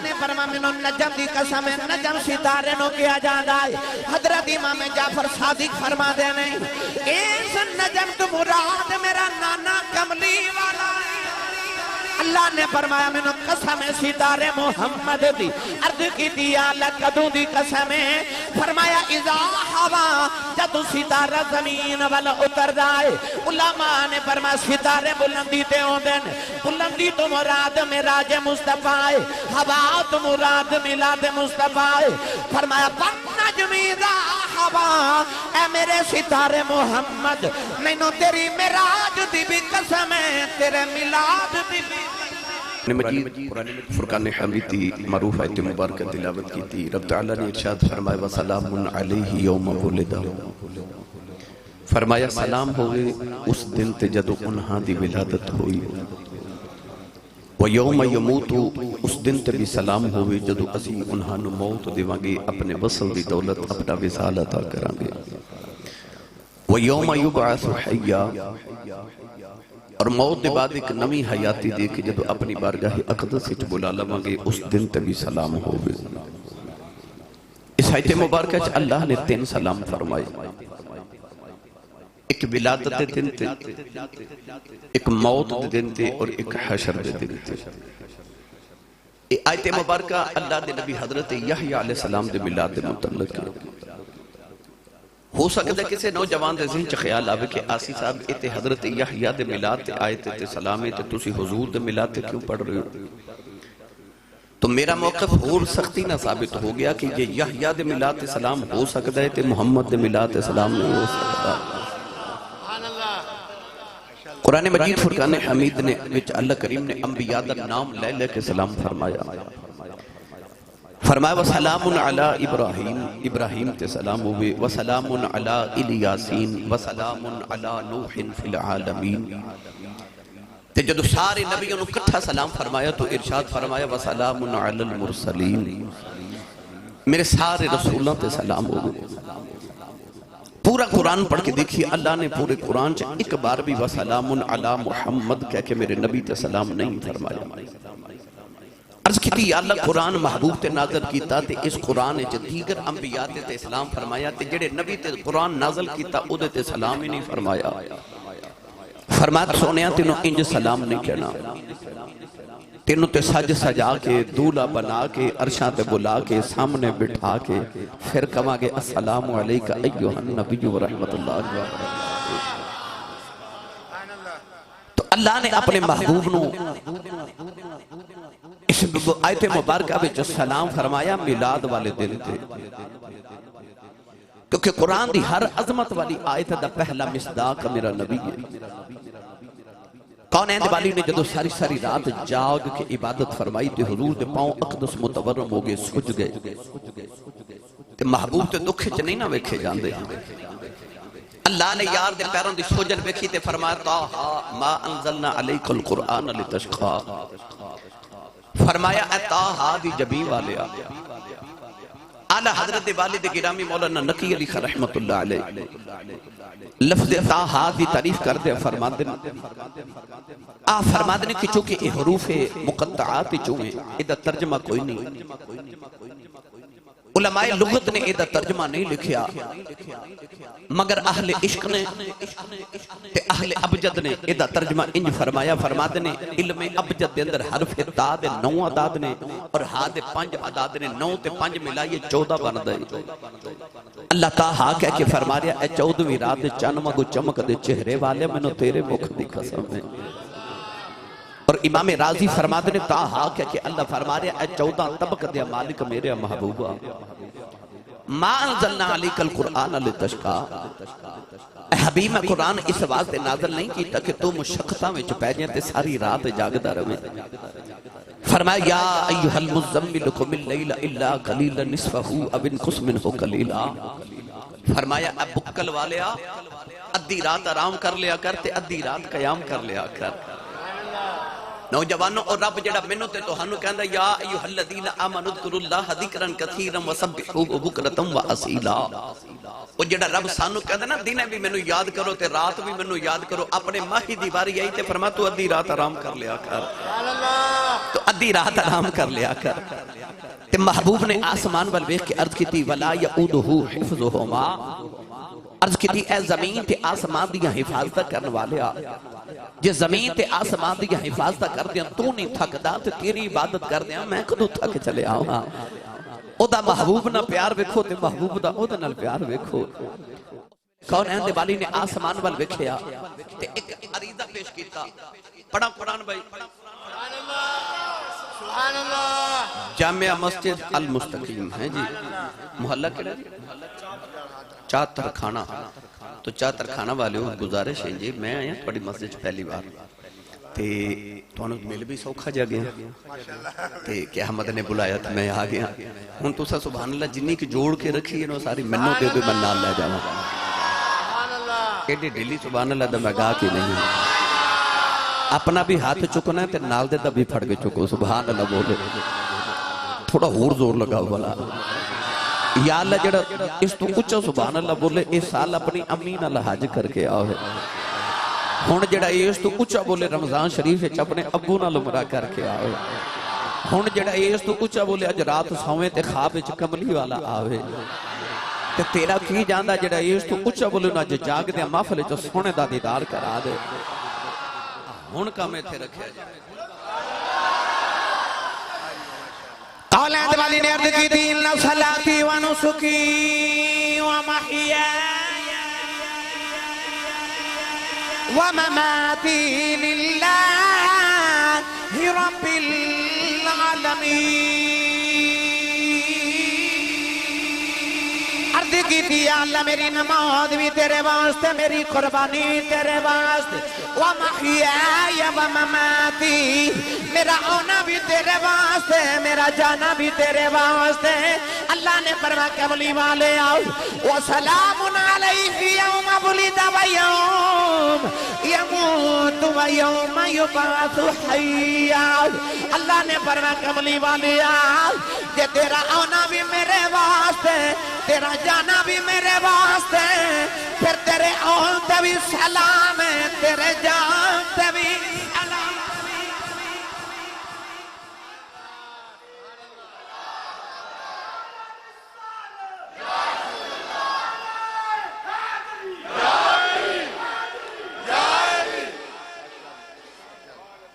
نے فرمایا منو نجم دی قسم ہے نجم ستارے نو کیا جاندہ ہے حضرت امام جعفر صادق فرما دے نہیں اس نجم تو مراد میرا نانا کملی والا ہے اللہ نے فرمایا منو قسم ستارے محمد دی عرض کی دیا لکدوں دی قسم فرمایا اذا ہوا جب ستارہ زمین والا اتر جائے علماء نے فرمایا ستارے بلندی تے ہوں دن بلندی تو مراد مراج مصطفیٰ ہے ہوا تو مراد ملاد مصطفیٰ ہے فرمایا نجمی اذا ہوا اے میرے ستارے محمد مینوں تیری مراج دی بھی قسم ہے تیرے ملاد دی بھی مجید فرقان حمیدی معروف آیت مبارکہ تلاوت کی تھی رب تعالیٰ نے ارشاد فرمایا وَسَلَامٌ عَلَيْهِ يَوْمَ وُلِدَ فرمایا سلام ہوئے اس دن تے جدو انہاں دی ولادت ہوئی وَيَوْمَ يَمُوتُ اس دن تے بھی سلام ہوئے جدو اسی انہاں نو موت دیوانگے اپنے وصل دی دولت اپنا وصال عطا کرانگے وَيَوْمَ يُبْعَثُ حَيَّا اور موت دے بعد ایک نمی حیاتی دے کے جب اپنی بارگاہ اقدس سے بلا لمانگے اس دن تبھی سلام ہوئے اس آیت مبارکہ اللہ نے 3 سلام فرمائے ایک ولادت دن تے ایک موت دن تے اور ایک حشر دن تے آیت مبارکہ اللہ دے نبی حضرت یحییٰ علیہ السلام دے ملاد متعلق ہو سکتا ہے کسی نوجوان دے ذہن چا خیال آوے کہ آسی صاحب ایتے حضرت یحییٰ دے ملاد تے آئے تے سلامے تے تسی حضور دے ملاد تے کیوں پڑھ رہے ہو تو میرا موقف اور سختی نہ ثابت ہو گیا کہ یہ یحییٰ دے ملاد تے سلام ہو سکتا ہے تے محمد دے ملاد تے سلام نہیں ہو سکتا قرآن مجید فرقان حمید نے اللہ کریم نے انبیاء دا نام لے لے کے سلام فرمایا فرمایا وَسَلَامٌ عَلَىٰ ابراہیم تے سلام ہوئے وَسَلَامٌ عَلَىٰ الیاسین وَسَلَامٌ عَلَىٰ نوح فی العالمین تے جدو سارے نبیوں نے کٹھا سلام فرمایا تو ارشاد فرمایا وَسَلَامٌ عَلَىٰ الْمُرْسَلِينَ میرے سارے رسولوں تے سلام ہوئے پورا قرآن پڑھ کے دیکھیے اللہ نے پورے قرآن سے ایک بار بھی وَسَلَامٌ عَلَىٰ محمد کہہ کے میرے نبی تے سلام نہیں فرمایا عرض کی تھی اللہ قرآن محبوب تے نازل کیتا تے اس قرآن جو دیگر انبیاء تے اسلام فرمایا تے جڑے نبی تے قرآن نازل کیتا او دے تے سلام ہی نہیں فرمایا فرمایا سونیا تینوں انج سلام نہیں کہنا تینوں تے سج سجا کے دولہ بنا کے عرشاں تے بلا کے سامنے بٹھا کے پھر کہاں گے السلام علیکہ ایوہ النبی و رحمت اللہ تو اللہ نے اپنے محبوب نو اس آیت مبارکہ میں جو سلام فرمایا میلاد والے دن تھے کیونکہ قرآن دی ہر عظمت والی آیت دا پہلا مصداق میرا نبی ہے کون ہے والی نے جدو ساری ساری رات جاگ کے عبادت فرمائی تے حضور دے پاؤں اقدس متورم ہو گئے سج گئے تے محبوب تے دکھے چ نہیں نہ ویکھے جاندے اللہ نے یار دے پیروں دی سوجن ویکھی تے فرمایا طٰہٰ ما انزلنا علیک القرآن لتشقیٰ فرمایا اے طٰہٰ دی جبی والے اعلیٰ حضرت والد گرامی مولانا نقی علی خان رحمت اللہ علیہ لفظ طٰہٰ دی تعریف کر دے فرمادنے کی چونکہ یہ حروف مقطعات چونکہ ادھا ترجمہ کوئی نہیں علماء لغت نے ادھا ترجمہ نہیں لکھیا مگر اہل عشق نے تے اہل ابجد نے ادھا ترجمہ انج فرمایا فرمادنے علم ابجد دے اندر حرف تا دے 9 عداد نے اور ہا دے 5 عداد نے 9 تے 5 ملائیے 14 بن دے اللہ طٰہٰ کہہ کے فرما رہا اے 14ویں رات چانمہ کو چمک دے چہرے والے میں نو تیرے مکھ دی قسم ہے اور امام راضی فرما دے طٰہٰ کہہ کے اللہ فرما رہا اے 14 طبق دے مالک میرے محبوبہ ما انزلنا علیک القرآن لتشقیٰ اے حبیب میں قرآن اس واسطے نازل نہیں کیتا کہ تو مشقتاں وچ پے جائیں تے ساری رات جاگدا رہے فرمایا یا ایھا المزمل قم اللیل الا قلیلا نصفہ او انقص منہ قلیلا فرمایا اے بکل والیا ادھی رات آرام کر لیا کر تے ادھی رات قیام کر لیا کر نوجوانوں اور رب جڑا منو تے توہانو کہندا یا ایھا الذین آمنوا اذکروا اللہ ذکرا کثیرا وسبحوہ بکرۃ واصیلا وہ جڑا رب سانو کہندا نا دن بھی منو یاد کرو تے رات بھی منو یاد کرو اپنے ماہی دی واری آئی تے فرما تو ادھی رات آرام کر لیا کر تو ادھی رات آرام کر لیا کر تے محبوب نے آسمان وال ویکھ کے عرض کیتی ولا یعودہ حفظہما، عرض کیتی اے زمین تے آسمان دیاں حفاظت کرن والیا، جے زمین تے آسمان دیاں حفاظت کر دیاں تو نہیں تھکدا تے تیری عبادت کر دیاں میں کدوں تھک چلے آواں۔ او دا محبوب نہ پیار ویکھو تے محبوب دا او دے نال پیار ویکھو۔ کون دے والی نے آسمان وال ویکھیا تے ایک عریضہ پیش کیتا، پڑھا قرآن بھائی، سبحان اللہ، جامعہ مسجد المستقیم ہے جی، محلہ کیڑا چاتر کھانا، تو چاتر کھانا والے ہو گزارش ہیں جی، میں آیا تھوڑی مسجد پہلی بار تے تو مل بھی سوکھا جا گیا تے کہ احمد نے بلایا تو میں آ گیا ہوں تو سبحان اللہ جنی کی جوڑ کے رکھی ہے ساری منوں دے دو من نال لے جاواں ایڈی ڈیلی سبحان اللہ دا میں گا کے نہیں اپنا بھی ہاتھ چکنا ہے تے نال دے دا بھی پھڑ کے چکو سبحان اللہ بولے تھوڑا اور زور لگا والا یا اللہ جڑا اس تو اچھا سبحان اللہ بولے اس سال اپنی امی نال حج کر کے آؤ ہے ہون جڑا اس تو اچھا بولے رمضان شریف ہے اپنے ابو نال عمرہ کر کے آؤ ہون جڑا اس تو اچھا بولے اج رات سویں تے خواب وچ کملی والا آوے تے تیرا کی جاندا جڑا اس تو اچھا بولے نا جاگ دے محفل وچ سونے دا دیدار کرا دے ہن کام ایتھے رکھیا جائے اولاد والی نے عرض کی تھی انَّ صلاتی و نسکی و محیای و مماتی للہ رب العالمین عرض کی تھی یا اللہ میری نماز بھی تیرے واسطے میری قربانی تیرے واسطے و محیای و مماتی میرا آنا بھی تیرے واسطے میرا جانا بھی تیرے واسطے اللہ نے فرمایا کملی والے آؤ وسلام علیہ یوم ولد و یوم یموت و یوم یبعث حیا اللہ نے فرمایا کملی والے آؤ کہ تیرا آنا بھی میرے واسطے تیرا جانا بھی میرے واسطے پھر تیرے آن تے بھی سلام ہے تیرے جان تے بھی سلام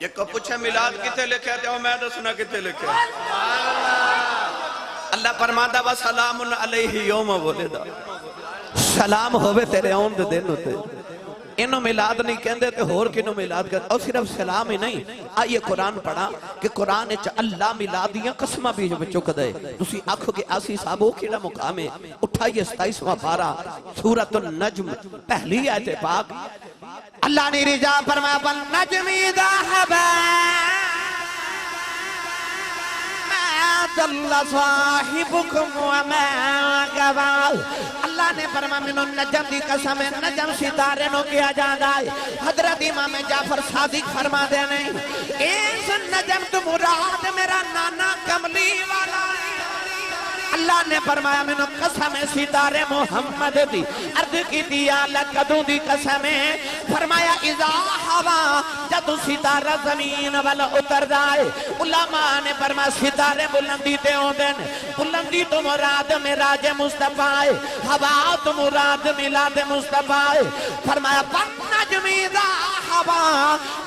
یہ کو پوچھے میلاد کتے لکھے تھے میں دسنا کتے لکھے اللہ فرماتا با سلام علیہ یوم ولدا سلام ہوئے تیرے آن دے دن ہوتے انہوں میلاد نہیں کہندے تے ہور کنوں میلاد کہتے اور صرف سلام ہی نہیں آئیے قرآن پڑھا کہ قرآن اچھا اللہ میلادیاں قسمہ بھی جو بچوں کدے تسی آنکھو کہ آسی صاحبوں کیڑا مقام ہے اٹھائیے 27واں پارہ سورۃ النجم پہلی آیت پاک اللہ نے رجا فرمایا والنجم اذا ہوا ضل صاحبكم وما غوى اللہ نے فرمایا من النجم دی قسم ہے نجم ستارے نو کیا جاندہ ہے حضرت امام جعفر صادق فرما دے نہیں اس نجم تو مراد میرا نانا کملی والا ہے اللہ نے فرمایا من قسم ستارے محمد دی عرض کی دیا لکدوں دی قسم ہے فرمایا اذا ہوا جب ستارہ زمین والا اتر جائے علماء نے فرمایا ستارے بلندی تے ہوں دن بلندی تو مراد میراج مصطفیٰ ہے ہوا تو مراد میلاد مصطفیٰ ہے فرمایا والنجم اذا ہوا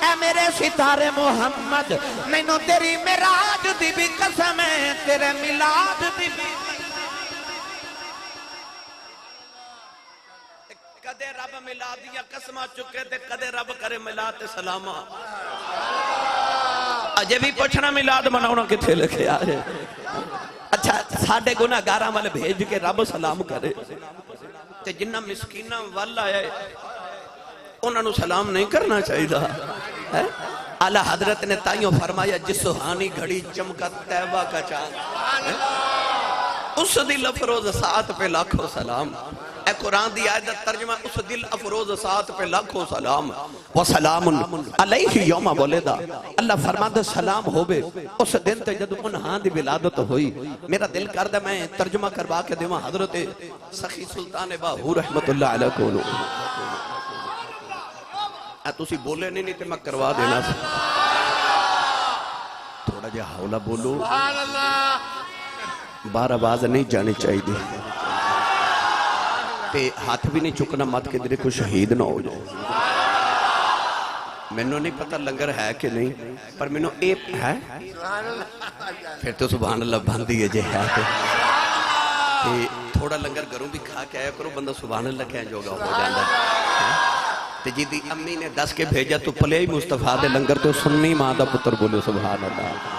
اے میرے ستارے محمد میں نو تیری میراج دی بھی قسم ہے تیرے میلاد دی بھی کدے رب میلادیاں قسمہ چکے تے کدے رب کرے میلاد تے سلامہ اجے بھی پوچھنا میلاد مناؤنا کتھے لکھے آئے اچھا ساڑھے گناہ گارہ والے بھیج کے رب سلام کرے تے جنہ مسکینہ والا ہے انہوں نے سلام نہیں کرنا چاہیے تھا اعلیٰ حضرت نے تائیوں فرمایا جس سہانی گھڑی چمکا تیبہ کا چاند اس دل افروز ساتھ پہ لاکھوں سلام اے قرآن دی آیت ترجمہ اس دل افروز ساتھ پہ لاکھوں سلام وسلام علیہ یوم ولدا اللہ فرماتا سلام ہوئے اس دن تے جد انہاں دی ولادت ہوئی میرا دل کردہ میں ترجمہ کروا کے دیواں حضرت سخی سلطان باہو رحمت اللہ علیہ کولو تُسی بولے نہیں تے میں کروا دینا تھوڑا جا حولہ بولو باہر آواز نہیں جانی چاہیے تے ہاتھ بھی نہیں چکنا مت کہ کوئی شہید نہ ہو جائے مینوں نہیں پتہ لنگر ہے کہ نہیں پر مینوں اے ہے پھر تو سبحان اللہ بندی ہے جے ہے تے تھوڑا لنگر گھروں بھی کھا کے آیا کرو بندہ سبحان اللہ کہنے جوگا ہو جاندہ تے جی دی امی نے دس کے بھیجا تو پلے ہی مصطفیٰ دے لنگر تو سننی ماں دا پتر بولے سبحان اللہ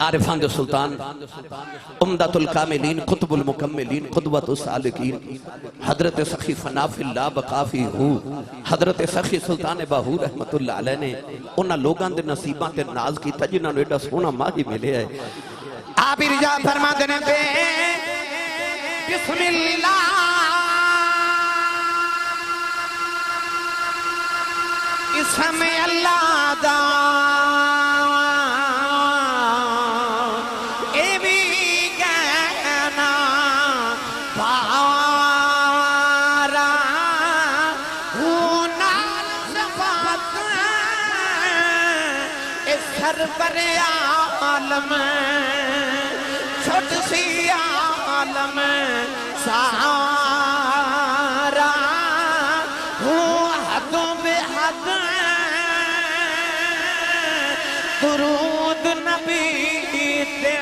عارفان دے سلطان امدت الکاملین قطب المکملین قدوت السالکین حضرت سخی فناف اللہ بقافی ہو حضرت سخی سلطان باہو رحمت اللہ علیہ نے انہاں لوگاں دے نصیباں تے ناز کی تجنہ نے ایڈا سونا ماہی ملے ہے آپ ارجا فرما دینے پہ بسم اللہ اسم اللہ دا پر عالم چھوٹ سی عالم سہارا ہوں حدوں بے حد درود نبی تے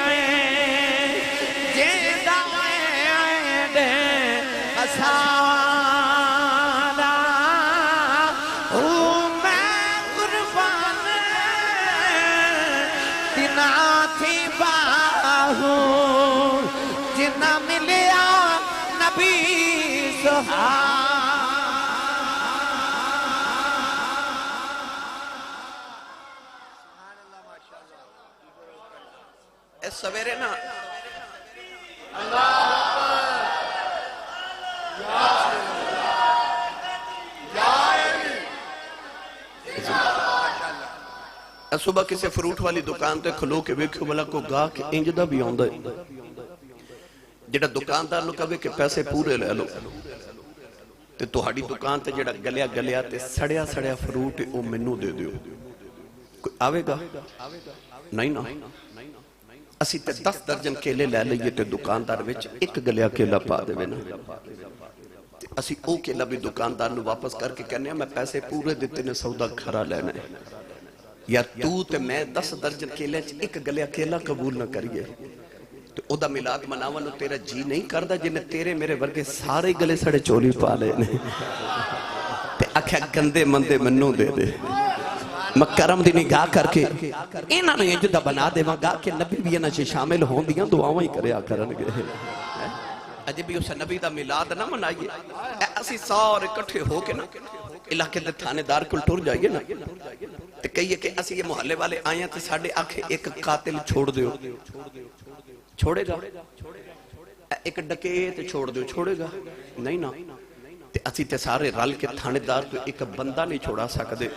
جیدہ عید اسارا ہوں میں قربان تھی باہو جنہ ملیا نبی سہارا اے سویرے نا صبح کسی فروٹ والی دکان تے کھلو کے ویکھو بلا کو گا کہ انجدہ بھی آندہ ہے جڑا دکاندار لو کہے کہ پیسے پورے لے لو تے تو ہاڑی دکان تے جڑا گلیا گلیا تے سڑیا سڑیا فروٹ او منو دے دیو کوئی آوے گا نہیں نا اسی تے 10 درجن کیلے لے لئیے تے دکاندار وچ ایک گلیا کیلا پا دے نا اسی او کیلا بھی دکاندار نو واپس کر کے کہنے ہیں میں پیسے پورے دیتے نے سودا کھرا لینا ہے یا تو تے میں 10 درجن کیلے ایک گلیا کیلا قبول نہ کریے تو او دا ملاد مناونو تیرا جی نہیں کردہ جنہیں تیرے میرے ورگے سارے گلے سڑے چولی پا لے تے اکھا گندے مندے منو دے دے میں کرم دی نگاہ کر کے انہاں نے جدہ بنا دے وہاں گا کہ نبی بھی انہاں سے شامل ہوں دیاں دعاویں ہی کریا کرن گے اجے بھی اسے نبی دا ملاد نہ منائیے اسی سارے کٹھے ہو کے نا علاقے دے تھانے دار کل ٹور جائیے نا تے کہیے کہ اسی یہ محلے والے آئیں تے ساڑھے آنکھیں ایک قاتل چھوڑ دیو چھوڑے گا ایک ڈکیت چھوڑ دیو چھوڑے گا نہیں نا تے اسی تے سارے رل کے تھانے دار تو ایک بندہ نہیں چھوڑا سکدے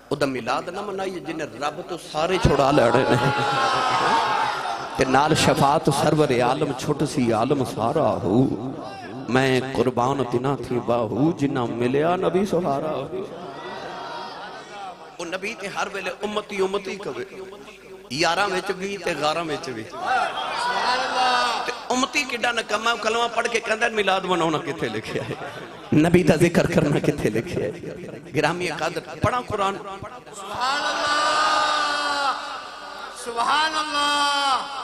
او دا ملاد نہ منائیے جنہیں رب تو سارے چھوڑا لڑے تے نال شفاعت سرور عالم چھوٹ سی عالم سارا ہو میں قربان تینا تھی باہو جنہ ملیا نبی سہارا ہو وہ نبی تے ہر ویلے امتی امتی کبے یاراں وچ بھی تے غاراں وچ بھی تے امتی کڈا نکما کلمہ پڑھ کے کہندا میلاد مناونا کتے لکھیا ہے نبی دا ذکر کرنا کتے لکھیا ہے گرامی قادر پڑھا قرآن سبحان اللہ سبحان اللہ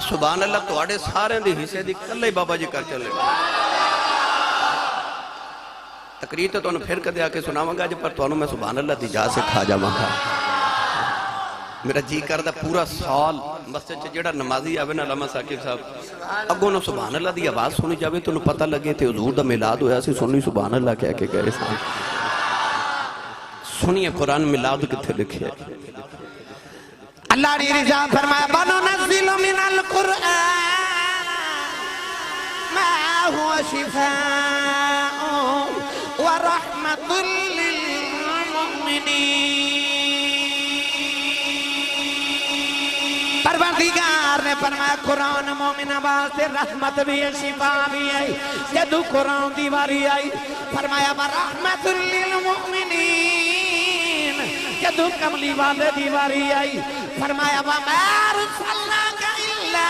سبحان اللہ تو آڑے سارے دی حصے دی کلے بابا جی کر چلے تقریر تو انہوں پھر کدے آکے سناواں گا جب پر تو انہوں میں سبحان اللہ دی جا سے کھا جاواں گا میرا جی کردہ پورا سال مسجد سے جڑا نمازی آوے نا علامہ ثاقب صاحب اگوں نو سبحان اللہ دی آواز سنی جاوے تو انہوں پتہ لگے تھے حضور دا میلاد ہویا سی سنی سبحان اللہ کہہ کے گئے سنیے قرآن میلاد کتے لکھے اللہ نے رضا فرمایا بَنُنَزِّلُ مِنَ الْقُرْآنِ مَا هُوَ شِفَاءٌ وَرَحْمَةٌ لِّلْمُؤْمِنِينَ پروردگار نے فرمایا قرآن مومن واسطے رحمت بھی ہے شفا بھی ہے جدو قرآن دیواری آئی فرمایا وَرَحْمَةٌ لِّلْمُؤْمِنِينَ جدو کملی والے دیواری آئی فرمایا وَمَا أَرْسَلْنَاكَ إِلَّا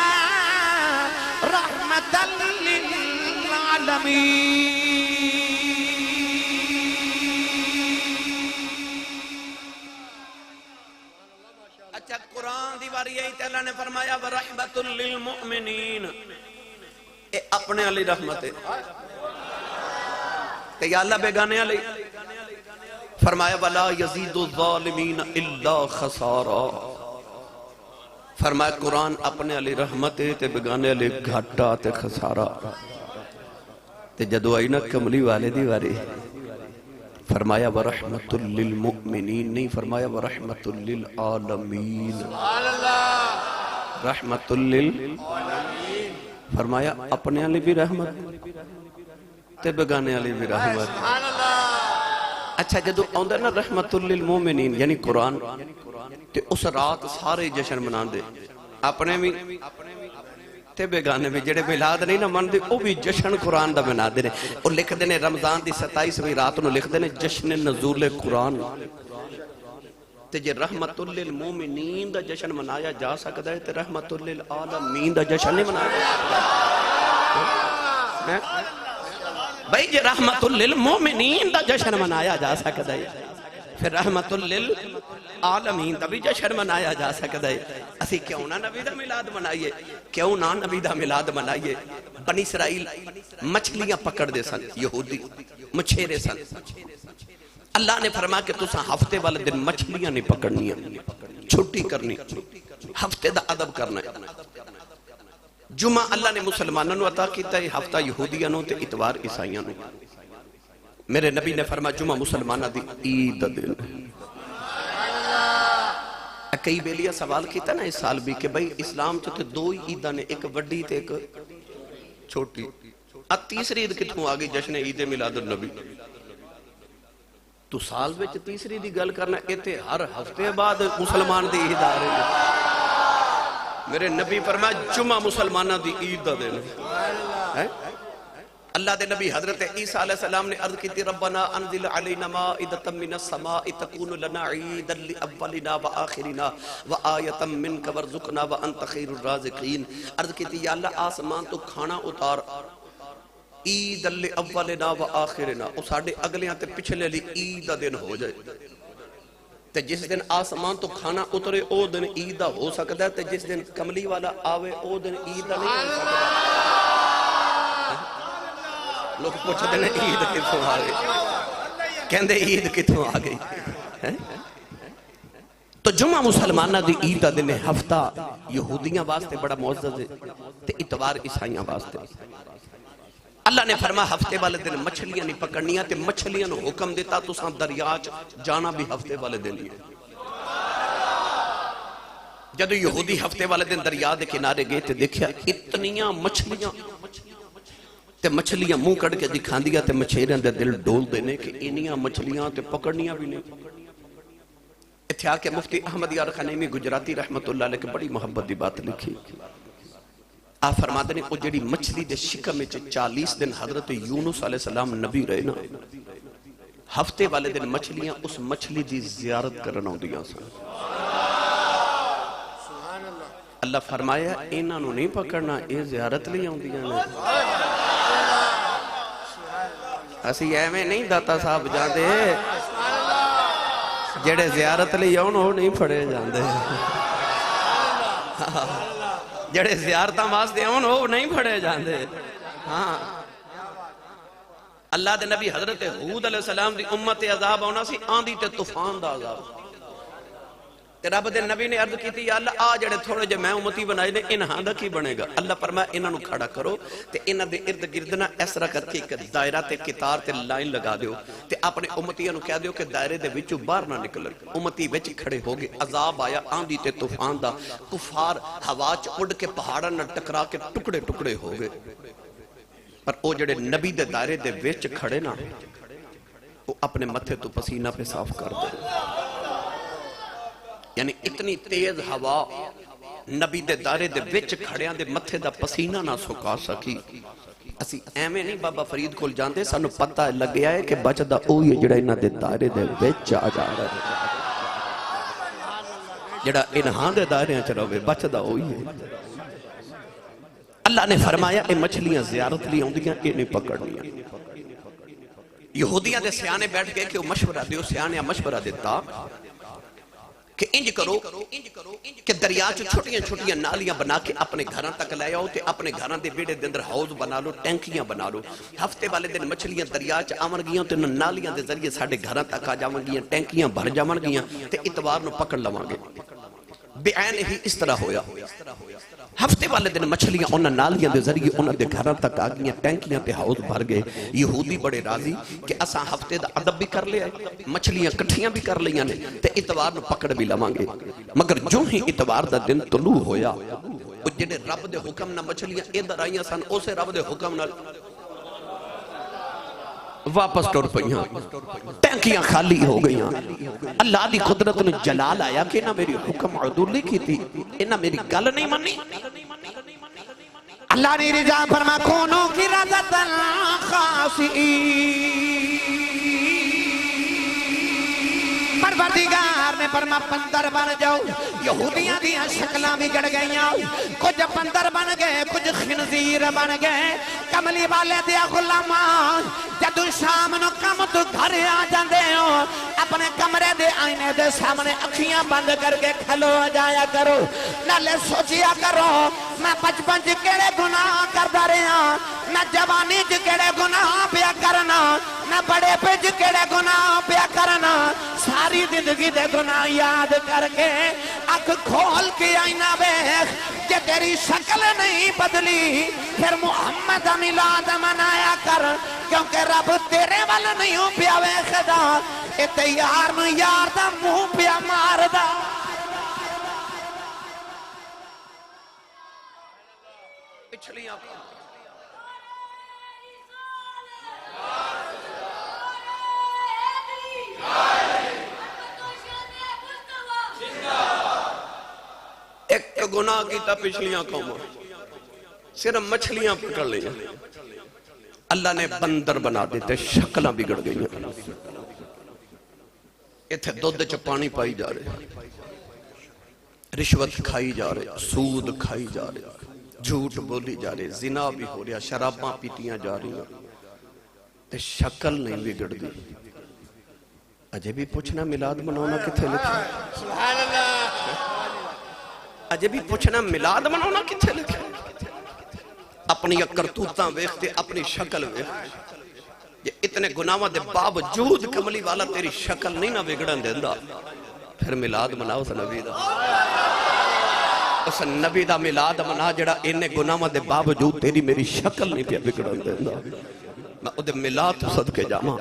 اچھا قرآن دی باری ہے تے اللہ نے فرمایا ورحمت للمؤمنین، اے اپنے علی رحمت ہے کہ یا اللہ بیگانے علی فرمایا ولا یزید الظالمین الا خسارا، فرمایا قرآن اپنے علی رحمت ہے تے بیگانے علی گھاٹا تے خسارا۔ تے جدو آئی نا کملی والے دی باری فرمایا ورحمت للمؤمنین، نہیں فرمایا ورحمت للعالمین، رحمت للعالمین، فرمایا اپنے علی بھی رحمت تے بگانے علی بھی رحمت۔ اچھا جدو آندھا نا رحمت للمؤمنین یعنی قرآن تے اس رات سارے جشن منان دے، اپنے بھی تے بیگانے بھی، جڑے میلاد نہیں نہ من دے وہ بھی جشن قرآن دا منا دے، اور لکھ دینے رمضان دی 27ویں رات نو لکھ دینے جشن نزول قرآن۔ تے جے رحمت للمومنین دا جشن منایا جا سکتا ہے تے رحمت للعالمین دا جشن نہیں منایا جا سکتا؟ بھائی جے رحمت للمومنین دا جشن منایا جا سکتا ہے پھر رحمت للعالمین دا بھی جشن منایا جا سکتا ہے۔ اسی کیوں نہ نبی دا میلاد منائیے، کیوں نہ نبی دا میلاد منائیے۔ بنی اسرائیل مچھلیاں پکڑ دے سن، یہودی مچھیرے سن، اللہ نے فرما کہ تساں ہفتے والے دن مچھلیاں نہیں پکڑنی، چھٹی کرنی، ہفتے دا ادب کرنا ہے۔ جمعہ اللہ نے مسلمانوں نے عطا کیتا ہے، ہفتہ یہودیاں نو تے اتوار عیسائیاں نو۔ میرے نبی نے فرمایا جمعہ مسلمانہ دی عید دن۔ کئی بیلیا سوال کیتا نا اس سال بھی کہ بھئی اسلام چو تے دو ہی عیدہ نے، ایک وڈی تے ایک چھوٹی، تیسری عید کتھوں آگئی جشن عید میلاد النبی؟ تو سال وچ تیسری دی گل کرنا ایتے ہر ہفتے بعد مسلمان دی عید آ رہی ہے۔ میرے نبی فرمایا جمعہ مسلمانہ دی عید دا دن۔ اللہ دے نبی حضرت عیسیٰ علیہ السلام نے عرض کی تھی ربنا انزل علینا مائدۃ من السماء تکون لنا عیدا لاولنا وآخرنا وآیۃ منک وارزقنا وانت خیر الرازقین۔ عرض کی تھی یا اللہ آسمان تو کھانا اتار عید لاولنا وآخرنا، او ساڑھے اگلیاں تے پچھلے لی عید دا دن ہو جائے۔ تے جس دن آسمان تو کھانا اترے او دن عید دا ہو سکتا ہے، تے جس دن کملی والا آوے او دن عید دا نہیں ہو سکتا۔ لوگ پوچھتے ہیں عید کتوں آ گئی، کہندے عید کتوں آ گئی۔ تو جمعہ مسلمانہ دی عید دا دن ہفتہ یہودیاں واسطے بڑا معزز ہے تے اتوار عیسائیاں واسطے۔ اللہ نے فرمایا ہفتے والے دن مچھلیاں نہیں پکڑنیاں تے مچھلیاں نو حکم دیتا تو ساں دریا جانا بھی ہفتے والے دن لیے۔ جدو یہودی ہفتے والے دن دریا دے کنارے گئے تے دیکھیا اتنیاں مچھلیاں تے مچھلیاں منہ کڑ کے دکھان دیا تے مچھیریں دے دل ڈول دینے کہ انیاں مچھلیاں تے پکڑنیاں بھی نہیں۔ اتھیا کہ مفتی احمد یار خنیمی گجراتی رحمت اللہ علیہ کے بڑی محبت دی بات لکھی۔ آپ فرماتے ہیں وہ جڑی مچھلی دے شکم میں 40 دن حضرت یونس علیہ السلام نبی رہے نا، ہفتے والے دن مچھلیاں اس مچھلی دی زیارت کرنا ہوں دیا سن۔ اللہ فرمایا انہاں نو نہیں پکڑنا، اے زیارت لئی ہوں دیا نا۔ اسی ایویں نہیں داتا صاحب جاندے، جڑے زیارت لئی آن وہ نہیں پھڑے جاندے، جڑے زیارتاں واسطے آن وہ نہیں پھڑے جاندے۔ ہاں اللہ دے نبی حضرت ہود علیہ السلام دی امت عذاب آنا سی، آندھی تے طوفان دا عذاب۔ تے رب دے نبی نے عرض کی تھی یا اللہ آ جڑے تھوڑے جے میں امتی بنائے نے انہاں دا کی بنے گا؟ اللہ فرمایا انہاں نو کھڑا کرو تے انہاں دے ارد گرد نہ اس طرح کر کے ایک دائرہ تے قطار تے لائن لگا دیو تے اپنے امتیاں نو کہہ دیو کہ دائرے دے وچوں باہر نہ نکلن۔ امتی وچ کھڑے ہو گئے، عذاب آیا آندھی تے طوفان دا، کفار ہوا چ اڑ کے پہاڑاں نال ٹکرا کے ٹکڑے ٹکڑے ہو گئے۔ پر او جڑے نبی دے دائرے دے وچ کھڑے نا وہ اپنے متھے تو پسینہ پہ صاف کر دے۔ یعنی اتنی تیز ہوا نبی دے دائرے دے وچ کھڑیاں دے متھے دا پسینہ نہ سکا سکی۔ اسی ایویں نہیں بابا فرید کول جاندے، سانو پتہ لگیا ہے کہ بچدا اوہی ہے جڑا انہاں دے دائرے دے وچ آ جا رہا ہے، جڑا انہاں دے دائرے وچ رہے بچدا اوہی ہے۔ اللہ نے فرمایا اے مچھلیاں زیارت لی آؤندیاں اے نہیں پکڑنیاں یہودیاں دے سیانے بیٹھ گئے کہ وہ مشورہ دیو سیانے مشورہ دیتا کہ انج کرو کہ دریا چو چھوٹیاں چھوٹیاں نالیاں بنا کے اپنے گھراں تک لے آؤ تے اپنے گھراں دے بیڑے دے اندر حوض بنا لو ٹینکیاں بنا لو ہفتے والے دن مچھلیاں دریا چ آون گیاں تے نالیاں دے ذریعے ساڈے گھراں تک آ جاون گیاں ٹینکیاں بھر جاون گیاں تے اتوار نو پکڑ لواں گے بعین ہی اس طرح ہویا ہفتے والے دن مچھلیاں انہاں نالیاں دے ذریعے انہاں دے گھراں تک آ گئیاں ٹینکیاں تے حوض بھر گئے یہودی بڑے راضی کہ اساں ہفتے دا ادب بھی کر لیا مچھلیاں کٹھیاں بھی کر لیاں نے تے اتوار نو پکڑ بھی لواں گے مگر جو ہی اتوار دا دن طلوع ہویا او جڑے رب دے حکم نہ مچھلیاں ادھر آئیاں سن اسے رب دے حکم نہ واپس ٹر پئیاں ٹینکیاں خالی ہو گئیاں اللہ دی قدرت نے جلال آیا کہ نہ میری حکم عدولی کی تھی نہ میری گل نہیں منی اللہ نے رجا فرما کونوں کی رضا خاصی پروردگار نے فرما بندر بن جاؤ یہودیاں دیاں شکلاں بگڑ گئیاں کچھ بندر بن گئے کچھ خنزیر بن گئے کملی والے دیا غلامان جدو شام نو کم تو گھر آ جاندے ہو اپنے کمرے دے آئینے دے سامنے اکھیاں بند کر کے کھلو جایا کرو نالے سوچیا کرو میں بچپن چ کیڑے گناہ کردا رہا میں جوانی چ کیڑے گناہ پیا کرنا میں بڑے پج کیڑے گناہ پیا کرنا ساری زندگی دے گناہ یاد کر کے اکھ کھول کے آئینہ بیخ کہ تیری شکل نہیں بدلی پھر محمد میلاد منایا کر کیونکہ رب تیرے والا نہیں ہوں پیا ویخدا اتے یار نو یار دا منہ پیا مار دا پچھلیاں ایک تو گناہ کیتا پچھلیاں قوموں صرف مچھلیاں پکڑ لیا اللہ نے بندر بنا دیتے شکلیں بگڑ گئی اتھے دودھ چ پانی پائی جا رہے رشوت کھائی جا رہے سود کھائی جا رہے جھوٹ بولی جا رہے زنا بھی ہو رہا شراباں پیتیاں جا رہی تے شکل نہیں بگڑ دی اجے بھی پوچھنا میلاد منانا کتھے لکھا سبحان اللہ اجے بھی پوچھنا میلاد منانا کتھے لکھا اپنی کرتوتاں ویختے اپنی شکل ویختے یہ اتنے گناہوں دے باوجود کملی والا تیری شکل نہیں نہ بگڑن دیندہ پھر میلاد مناؤ اس نبی دا اس نبی دا میلاد منا جڑا انہیں گناہوں دے باوجود تیری میری شکل نہیں پیا بگڑن دیندہ میں او دے میلاد تو صدقے جاما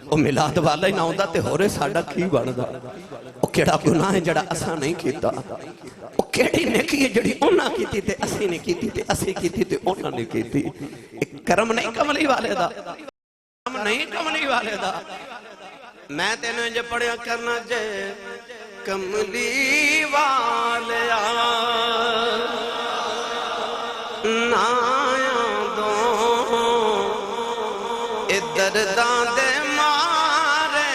او میلاد والا ہی نہ ہوندہ تے ہو رہے ساڑھا کی بڑھدا او کیڑا گناہ ہے جڑا اسا نہیں کیتا او کیڑی نیکی ہے جڑی اونا کیتی تے اسی نہیں کیتی تے اسی کیتی تے اونا نہیں کیتی ایک کرم نہیں کملی والے دا کرم نہیں کملی والے دا میں تینوں جو پڑھیا کرنا جے کملی والے نایا دو ادھر دے مارے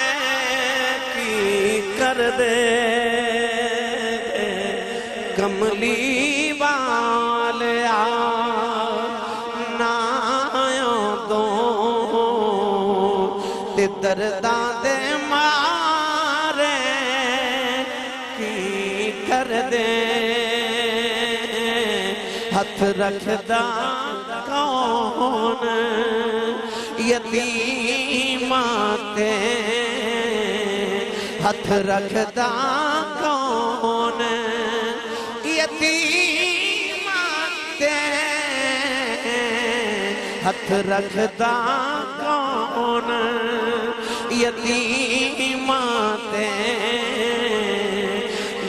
کی کر دے کملی والے نایا دو ادھر دے مارے کی کر دے ہاتھ رکھدا کون یتیماتے ہاتھ رکھدا کون یتیماتے ہاتھ رکھدا کون یتیماتے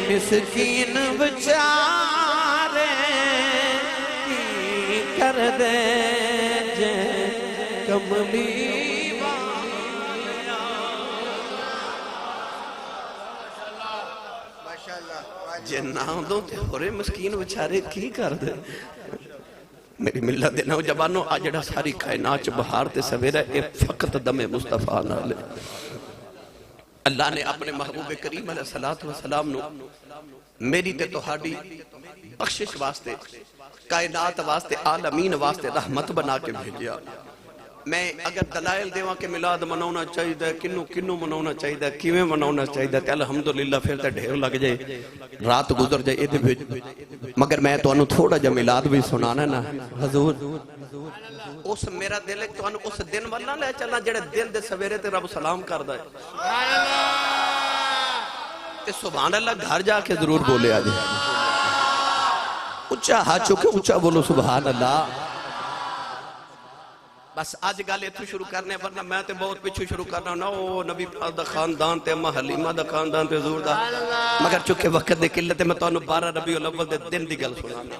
مسکین بچارے کی کر دے جے کملی جے نام دو تے ہورے مسکین بچارے کی کر دے میری ملت دے نوجوانوں آجڑا ساری کائنات بہار تے سویرہ اے فقط دم مصطفیٰ نالے اللہ نے اپنے محبوب کریم علیہ السلام نو میری تے توہاڈی بخشش واسطے کائنات واسطے عالمین واسطے رحمت بنا کے بھیجیا میں اگر دلائل دیواں کہ میلاد مناونا چاہیے کنو مناونا چاہیے کیویں مناونا چاہیے تے الحمدللہ پھر تے ڈھیر لگ جائے رات گزر جائے ادھے بھیج مگر میں تانوں تھوڑا جا میلاد بھی سنانا نا حضور اس میرا دل ہے تانوں اس دن والا لے چلنا جڑے دل دے سویرے تے رب سلام کردا ہے تے سبحان اللہ گھر جا کے ضرور بولے آجے اچھا ہاتھ چکے اچھا بولو سبحان اللہ بس آج گالے تو شروع کرنے ورنہ میں تے بہت پچھو شروع کرنا نا او نبی پاک دا خاندان تے امہ حلیمہ دا خاندان تے حضور دا مگر چکے وقت دے قلت میں تو 12 ربیع الاول دے دن دی گل سنانا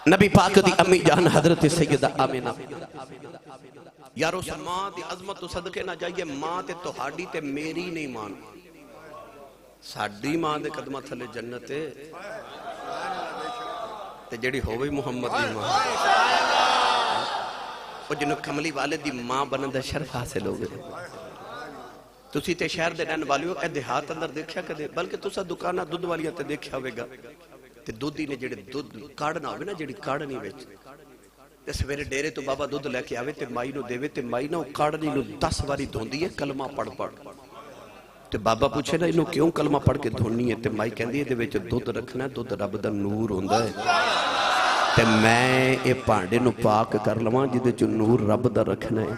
نبی پاک دی امی جان حضرت سیدہ آمینہ یارو اس ماں دی عظمت تو صدقے نہ جائیے ماں تے توہاڑی تے میری نہیں مان ساڑی ماں دے قدمہ تھلے جنت تے جڑی ہوئی محمد دی ماں وہ جنہوں کملی والے دی ماں بنن دا شرف حاصل ہو گئے تسی تے شہر دے رہن والیوں اے دیہات اندر دیکھیا کدے بلکہ تسا دکانہ دودھ والیاں تے دیکھیا ہوئے گا تے دودھی نے جڑے دودھ کاڑنا ہوئے نا جڑی کاڑنی ویچ تے سویرے ڈیرے تو بابا دودھ لے کے آوے تے مائی نو دیوے تے مائی نو کاڑنی نو 10 واری دھوندی ہے کلمہ پڑھ پڑھ تے بابا پوچھے نا انہوں کیوں کلمہ پڑھ کے دھونی ہے تے مائی کہندی ہے دے ویچ دودھ رکھنا ہے دودھ رب دا نور ہوندہ ہے تے میں اے پانڈے نو پاک کر لواں جدے جو نور رب دا رکھنا ہے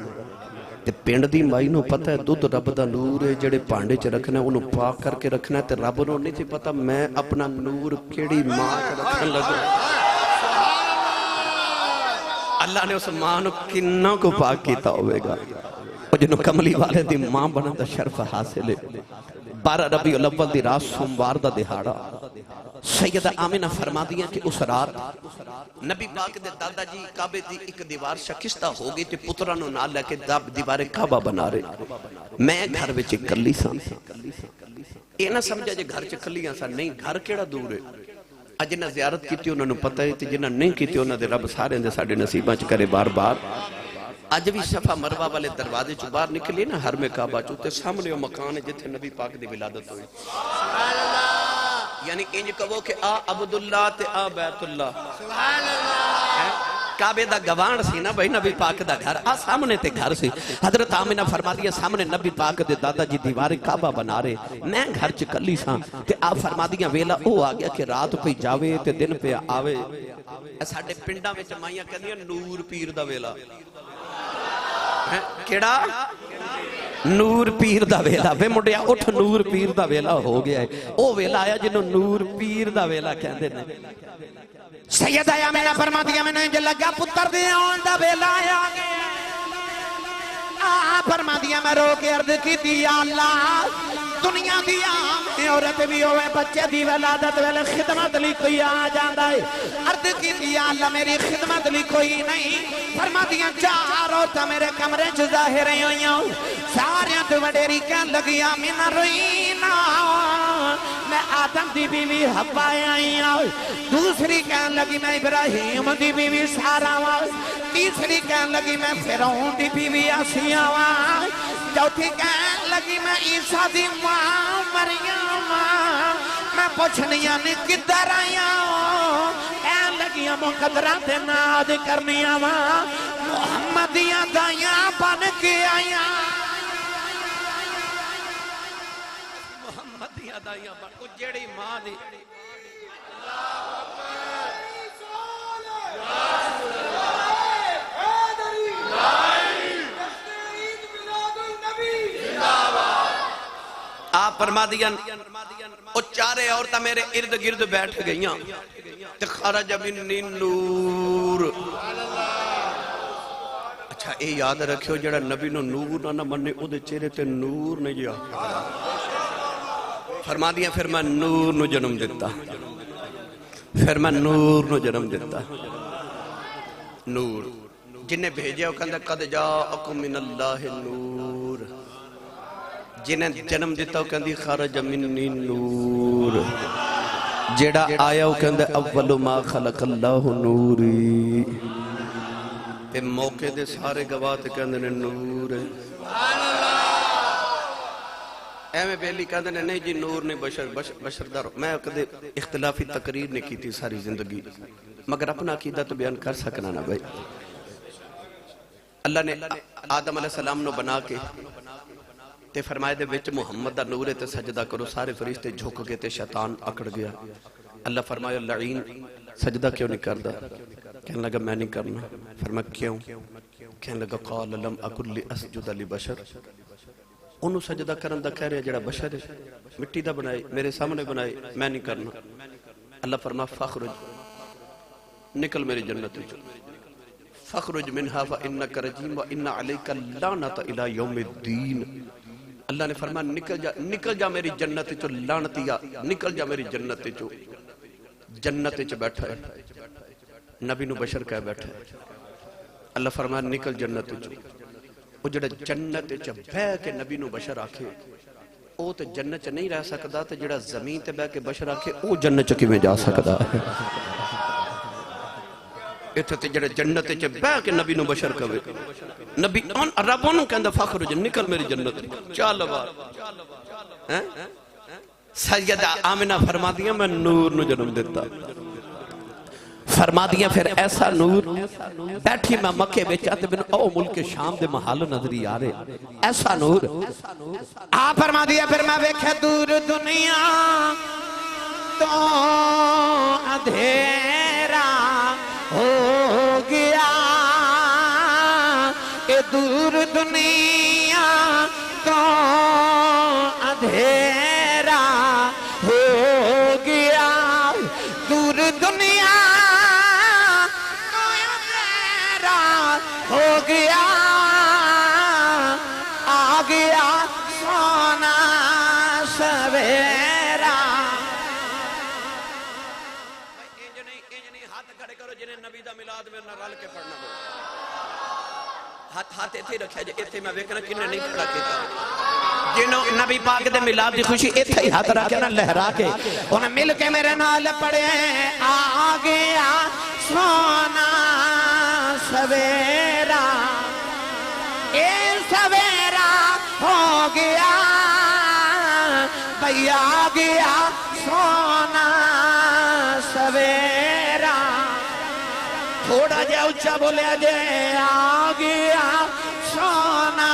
تے پینڈ دی مائی نو پتہ ہے دودھ رب دا نور ہے جڑے پانڈے چ رکھنا ہے انہوں پاک کر کے رکھنا ہے تے رب نو نہیں تھی پتہ میں اپنا نور کیڑی ماں چ رکھن لگا اللہ نے اس ماں نو کنہ کو پاک کیتا ہوئے گا اور جنہوں کملی والے دی ماں بنا دا شرف حاصل ہے 12 ربیع الاول دی رات سوموار دا دہاڑا سیدہ آمینہ فرما دیا کہ اس رات نبی پاک دے دادا جی کعبے دی ایک دیوار شکستہ ہو گئی تے پترانو نہ لے کے دیوار کعبہ بنا رہے میں گھر وچ کلی سا یہ نہ سمجھا جے گھر چ کلیاں سا نہیں گھر کیڑا دور ہے جنہ زیارت کی تھی انہوں نے پتہ ہے جنہ نہیں کی تھی انہوں نے رب سارے اندے ساڑھے نصیبہ چ کرے بار بار آج بھی صفحہ مروہ والے دروازے چو باہر نکلی نا ہر میں کعبہ چوتے سامنے وہ مکان ہے جتھے نبی پاک دی ولادت ہوئی یعنی انج کہو کہ آ عبداللہ تے آ بیت اللہ کعبے دا گوان سی نا بھئی نبی پاک دا گھر آ سامنے تے گھر سی حضرت آمینہ فرما دیا سامنے نبی پاک دے دادا جی دیوار کعبہ بنا رہے میں گھر چکلی ساں تے آپ فرما دیا ویلا او آ گیا کہ رات پہ جاوے تے دن پہ آوے ساڑھے پنڈا میں جمائیاں کہنی نور پیر دا ویلا کیڑا نور پیر دا ویلا وے مڈیا اٹھ نور پیر دا ویلا ہو گیا ہے او ویلا آیا جنہوں نور پیر دا ویلا کہندے نے سیدہ آمینہ فرما دیا میں نے لگا پتر دے آن دا ویلا آیا فرما دیا میں رو کے عرض کی دیا اللہ دنیا دیا میں عورت بھی ہوئے بچے دی ولادت ویلے خدمت لی کوئی آ جاندہ ہے عرض کی دیا اللہ میری خدمت لی کوئی نہیں فرما دیا چار عورتہ میرے کمرے چھ ظاہریں ہوئی ہوں ساریاں تو وڈیری کہن لگیا میں روئینا میں آدم دی بیوی حبا آئی ہوں دوسری کہن لگی میں ابراہیم دی بیوی سارا ہوں تیسری کہن لگی میں فرعون دی بیوی آسیہ ہوں چوتھی کہن لگی میں عیسیٰ دی ماں مریم میں پوچھنیاں نے کدھر آیا کہن لگیاں مقدرات ناد کرنیاں محمدیاں دائیاں بن کے آیا محمدیاں دائیاں بن کو جڑی ماں دی آپ فرما دیا او چارے عورتہ میرے ارد گرد بیٹھ گئیاں خرج منی نور اچھا اے یاد رکھو جڑا نبی نو نور نہ مننے او دے چہرے تے نور نہیں جیا فرما دیا پھر میں نور نو جنم دیتا پھر میں نور نو جنم دیتا نور جنہیں بھیجے ہو کہندہ قد جاءکم من اللہ نور جنہیں جنم دیتا ہو کہندی خرج منی نور جیڑا آیا ہو کہندہ اول ما خلق اللہ نوری تے موقع دے سارے گواہ تے کہندے نے نور ایویں بیلی کہندے نے نہیں جی نور نے بشر دا میں کدے اختلافی تقریر نہیں کی تھی ساری زندگی مگر اپنا عقیدہ تو بیان کر سکنا نا بھائی اللہ نے آدم علیہ السلام نو بنا کے تے فرمائے دے وچ محمد دا نور تے سجدہ کرو سارے فرشتے جھک گئے تے شیطان اکڑ گیا اللہ فرمایا لعین سجدہ کیوں نہیں کردا کہنے لگا میں نہیں کرنا فرمایا کیوں کہنے لگا قال لم اکن لاسجد لبشر انہوں سجدہ کرن دا کہہ رہے جڑا بشر ہے مٹی دا بنائے میرے سامنے بنائے میں نہیں کرنا اللہ فرما فخرج نکل میری جنت جو فخرج منہا فإنک رجیم وإن علیک اللعنت الى یوم الدین اللہ نے فرمایا نکل جا میری جنت جو لعنتیا نکل جا میری جنت جو جنت جو بیٹھا ہے نبی نو بشر کہہ بیٹھا ہے اللہ فرمایا نکل جنت جو وہ جڑا جنت چ بہ کے نبی نو بشر آکھے او تے جنت چ نہیں رہ سکدا تے جڑا زمین تے بہ کے بشر آکھے او جنت چ کیویں جا سکدا ہے ایتھے تے جڑا جنت چ بہ کے نبی نو بشر کہے نبی رب انہوں کہندا فخرج نکل میری جنت چل بار سیدہ آمنہ فرما دیا میں نور نو جنم دیتا فرما دیا پھر ایسا نور بیٹھی میں مکے بے چاہتے بن او ملک شام دے محال نظری آ رہے ایسا نور آپ فرما دیا پھر میں ویکھے دور دنیا تو اندھیرا ہو گیا کہ دور دنیا تو اندھیرا ہو گیا دور دنیا ہو گیا آ گیا سونا سویرا ہاتھ کھڑے کرو جنہیں نبی دا میلاد میں نہ رل کے پڑھنا ہو ہاتھ ایتھے رکھیا جے ایتھے میں ویکھنا کنے نہیں کھڑا کیتا جنہوں نبی پاک دے میلاد دی خوشی ایتھے ہی ہاتھ رکھے نا لہرا کے انہیں مل کے میرے نال پڑھے آ گیا سونا سویرا اے سویرا ہو گیا بھئی آ گیا سونا سویرا تھوڑا جے اچھا بولے جے آ گیا سونا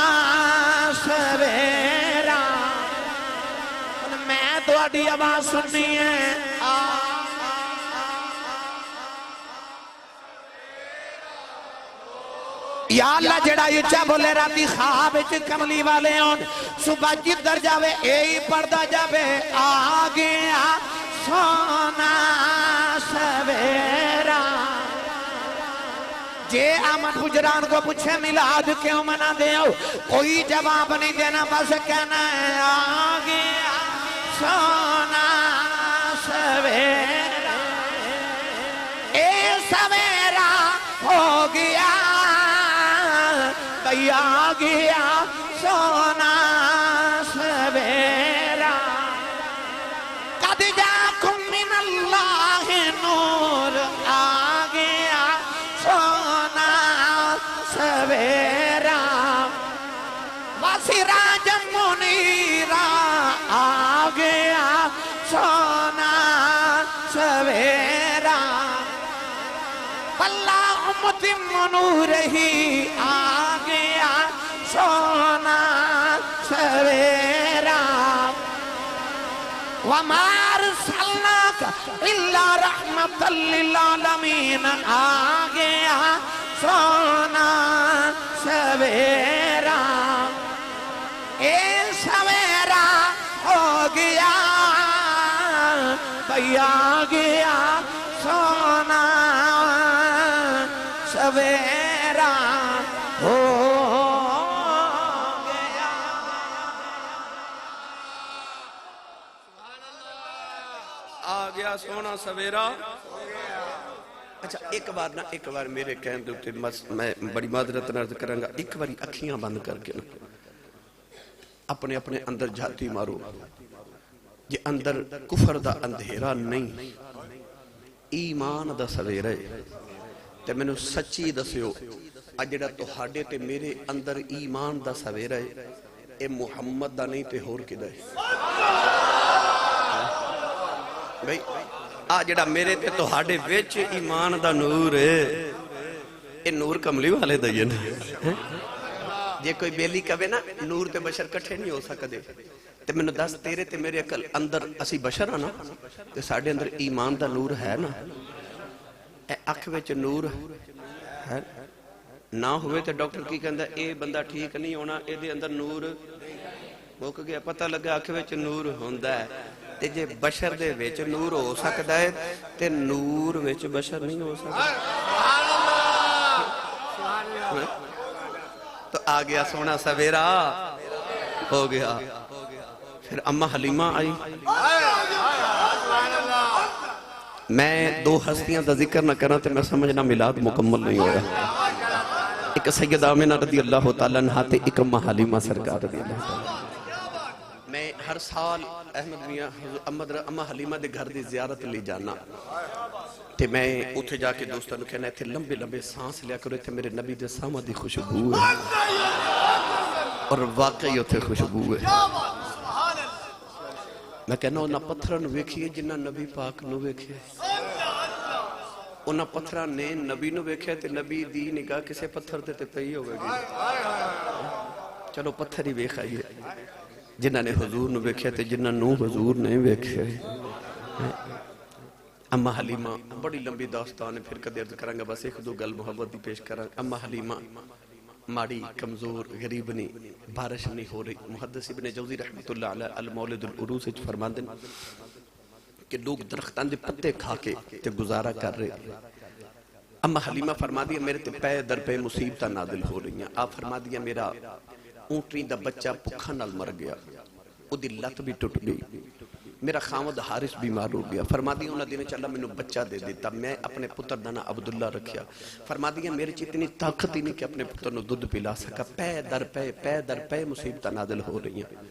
سویرا میں تو اڈی آواز سننی ہے یا اللہ جڑا اچھا بولے راتی خواب کملی والے ہون صبح جدھر جاوے اے پردہ جاوے آ گیا سونا سویرا جے آمد حجران کو پوچھے میلاد کیوں منا دے ہو کوئی جواب نہیں دینا بس کہنا ہے آ گیا سونا سویرا اے سویرا ہو گیا بھئی آ گیا سونا سویرا قد جاکم من اللہ نور آ گیا سونا سویرا وسراجا منیرا آ گیا سونا سویرا اللہ متم نور ہی آ گیا سونا سویرا وما ارسلناک الا رحمتا للعالمین آ گیا سونا سویرا اے سویرا ہو گیا بھئی آ گیا سونا سویرا ہو گیا آ گیا سونا سویرا اچھا ایک بار میرے کہن دے میں بڑی معذرت عرض کروں گا ایک بار اکھیاں بند کر کے اپنے اندر جھاتی مارو جے اندر کفر دا اندھیرا نہیں ایمان دا سویرا ہے تے میں نے سچی دسیو اجڑا تہاڈے تے میرے اندر ایمان دا سویرا ہے اے محمد دا نہیں تے ہور کدا ہے بھئی آ جڑا میرے تے تہاڈے وچ ایمان دا نور ہے اے نور کملی والے دا ہی ہے جے کوئی بیلی کہے نا نور تے بشر کٹھے نہیں ہو سکدے تے میں نے دس تیرے تے میرے عقل اندر اسی بشر ہاں نا تے ساڈے اندر ایمان دا نور ہے نا اے اکھ وچ نور ہے نہ ہوئے تے ڈاکٹر کی کہندا اے بندہ ٹھیک نہیں ہونا اے دے اندر نور مک گیا پتہ لگا اکھ وچ نور ہوندا ہے تے جے بشر دے وچ نور ہو سکدا ہے تے نور وچ بشر نہیں ہو سکدا تو آ گیا سونا سویرا ہو گیا پھر اماں حلیمہ آئی میں دو ہستیاں دا ذکر نہ کرنا تے میں سمجھنا میلاد مکمل نہیں ہو رہا ایک سید آمنہ رضی اللہ تعالیٰ عنہ تے ایک اماں حلیمہ سرکار رضی اللہ تعالیٰ میں ہر سال احمد میاں اماں حلیمہ دے گھر دی زیارت لی جانا تے میں اتھے جا کے دوستاں نو کہنا تھے لمبے لمبے سانس لیا کرو تھے میرے نبی دے سامہ دی خوشبو ہے اور واقعی اتھے خوشبو ہے میں کہنا انہاں پتھران ویکھئے جنہاں نبی پاک نو ویکھئے انہاں پتھران نے نبی نو ویکھئے تے نبی دی نگاہ کسے پتھر تے پئی ہوگا گی چلو پتھر ہی ویکھ آئیے جنہاں نے حضور نو ویکھئے تے جنہاں نو حضور نے ویکھئے اماں حلیمہ بڑی لمبی داستان ہے پھر کدے عرض کرانگا بس ایک دو گل محبت دی پیش کرانگا اماں حلیمہ ماڑی کمزور غریب نہیں بارش نہیں ہو رہی محدث ابن جوزی رحمت اللہ علیہ المولد العروس اچھ فرمان دیں کہ لوگ درختان دے پتے کھا کے تے گزارا کر رہے اماں حلیمہ فرما دیا میرے تے پے در پے مصیبتہ نازل ہو رہی ہیں آپ فرما دیا میرا اونٹنی دا بچہ پکھا نال مر گیا او دی لت بھی ٹوٹ گئی میرا خامد حارث بیمار ہو گیا فرما دیا انہوں نے چلا میں نے بچہ دے دیتا میں اپنے پتر دانا عبداللہ رکھیا فرما دیا میرے چی اتنی طاقت ہی نہیں کہ اپنے پتر نے دودھ پلا سکا پے در پے مصیبتہ نازل ہو رہی ہیں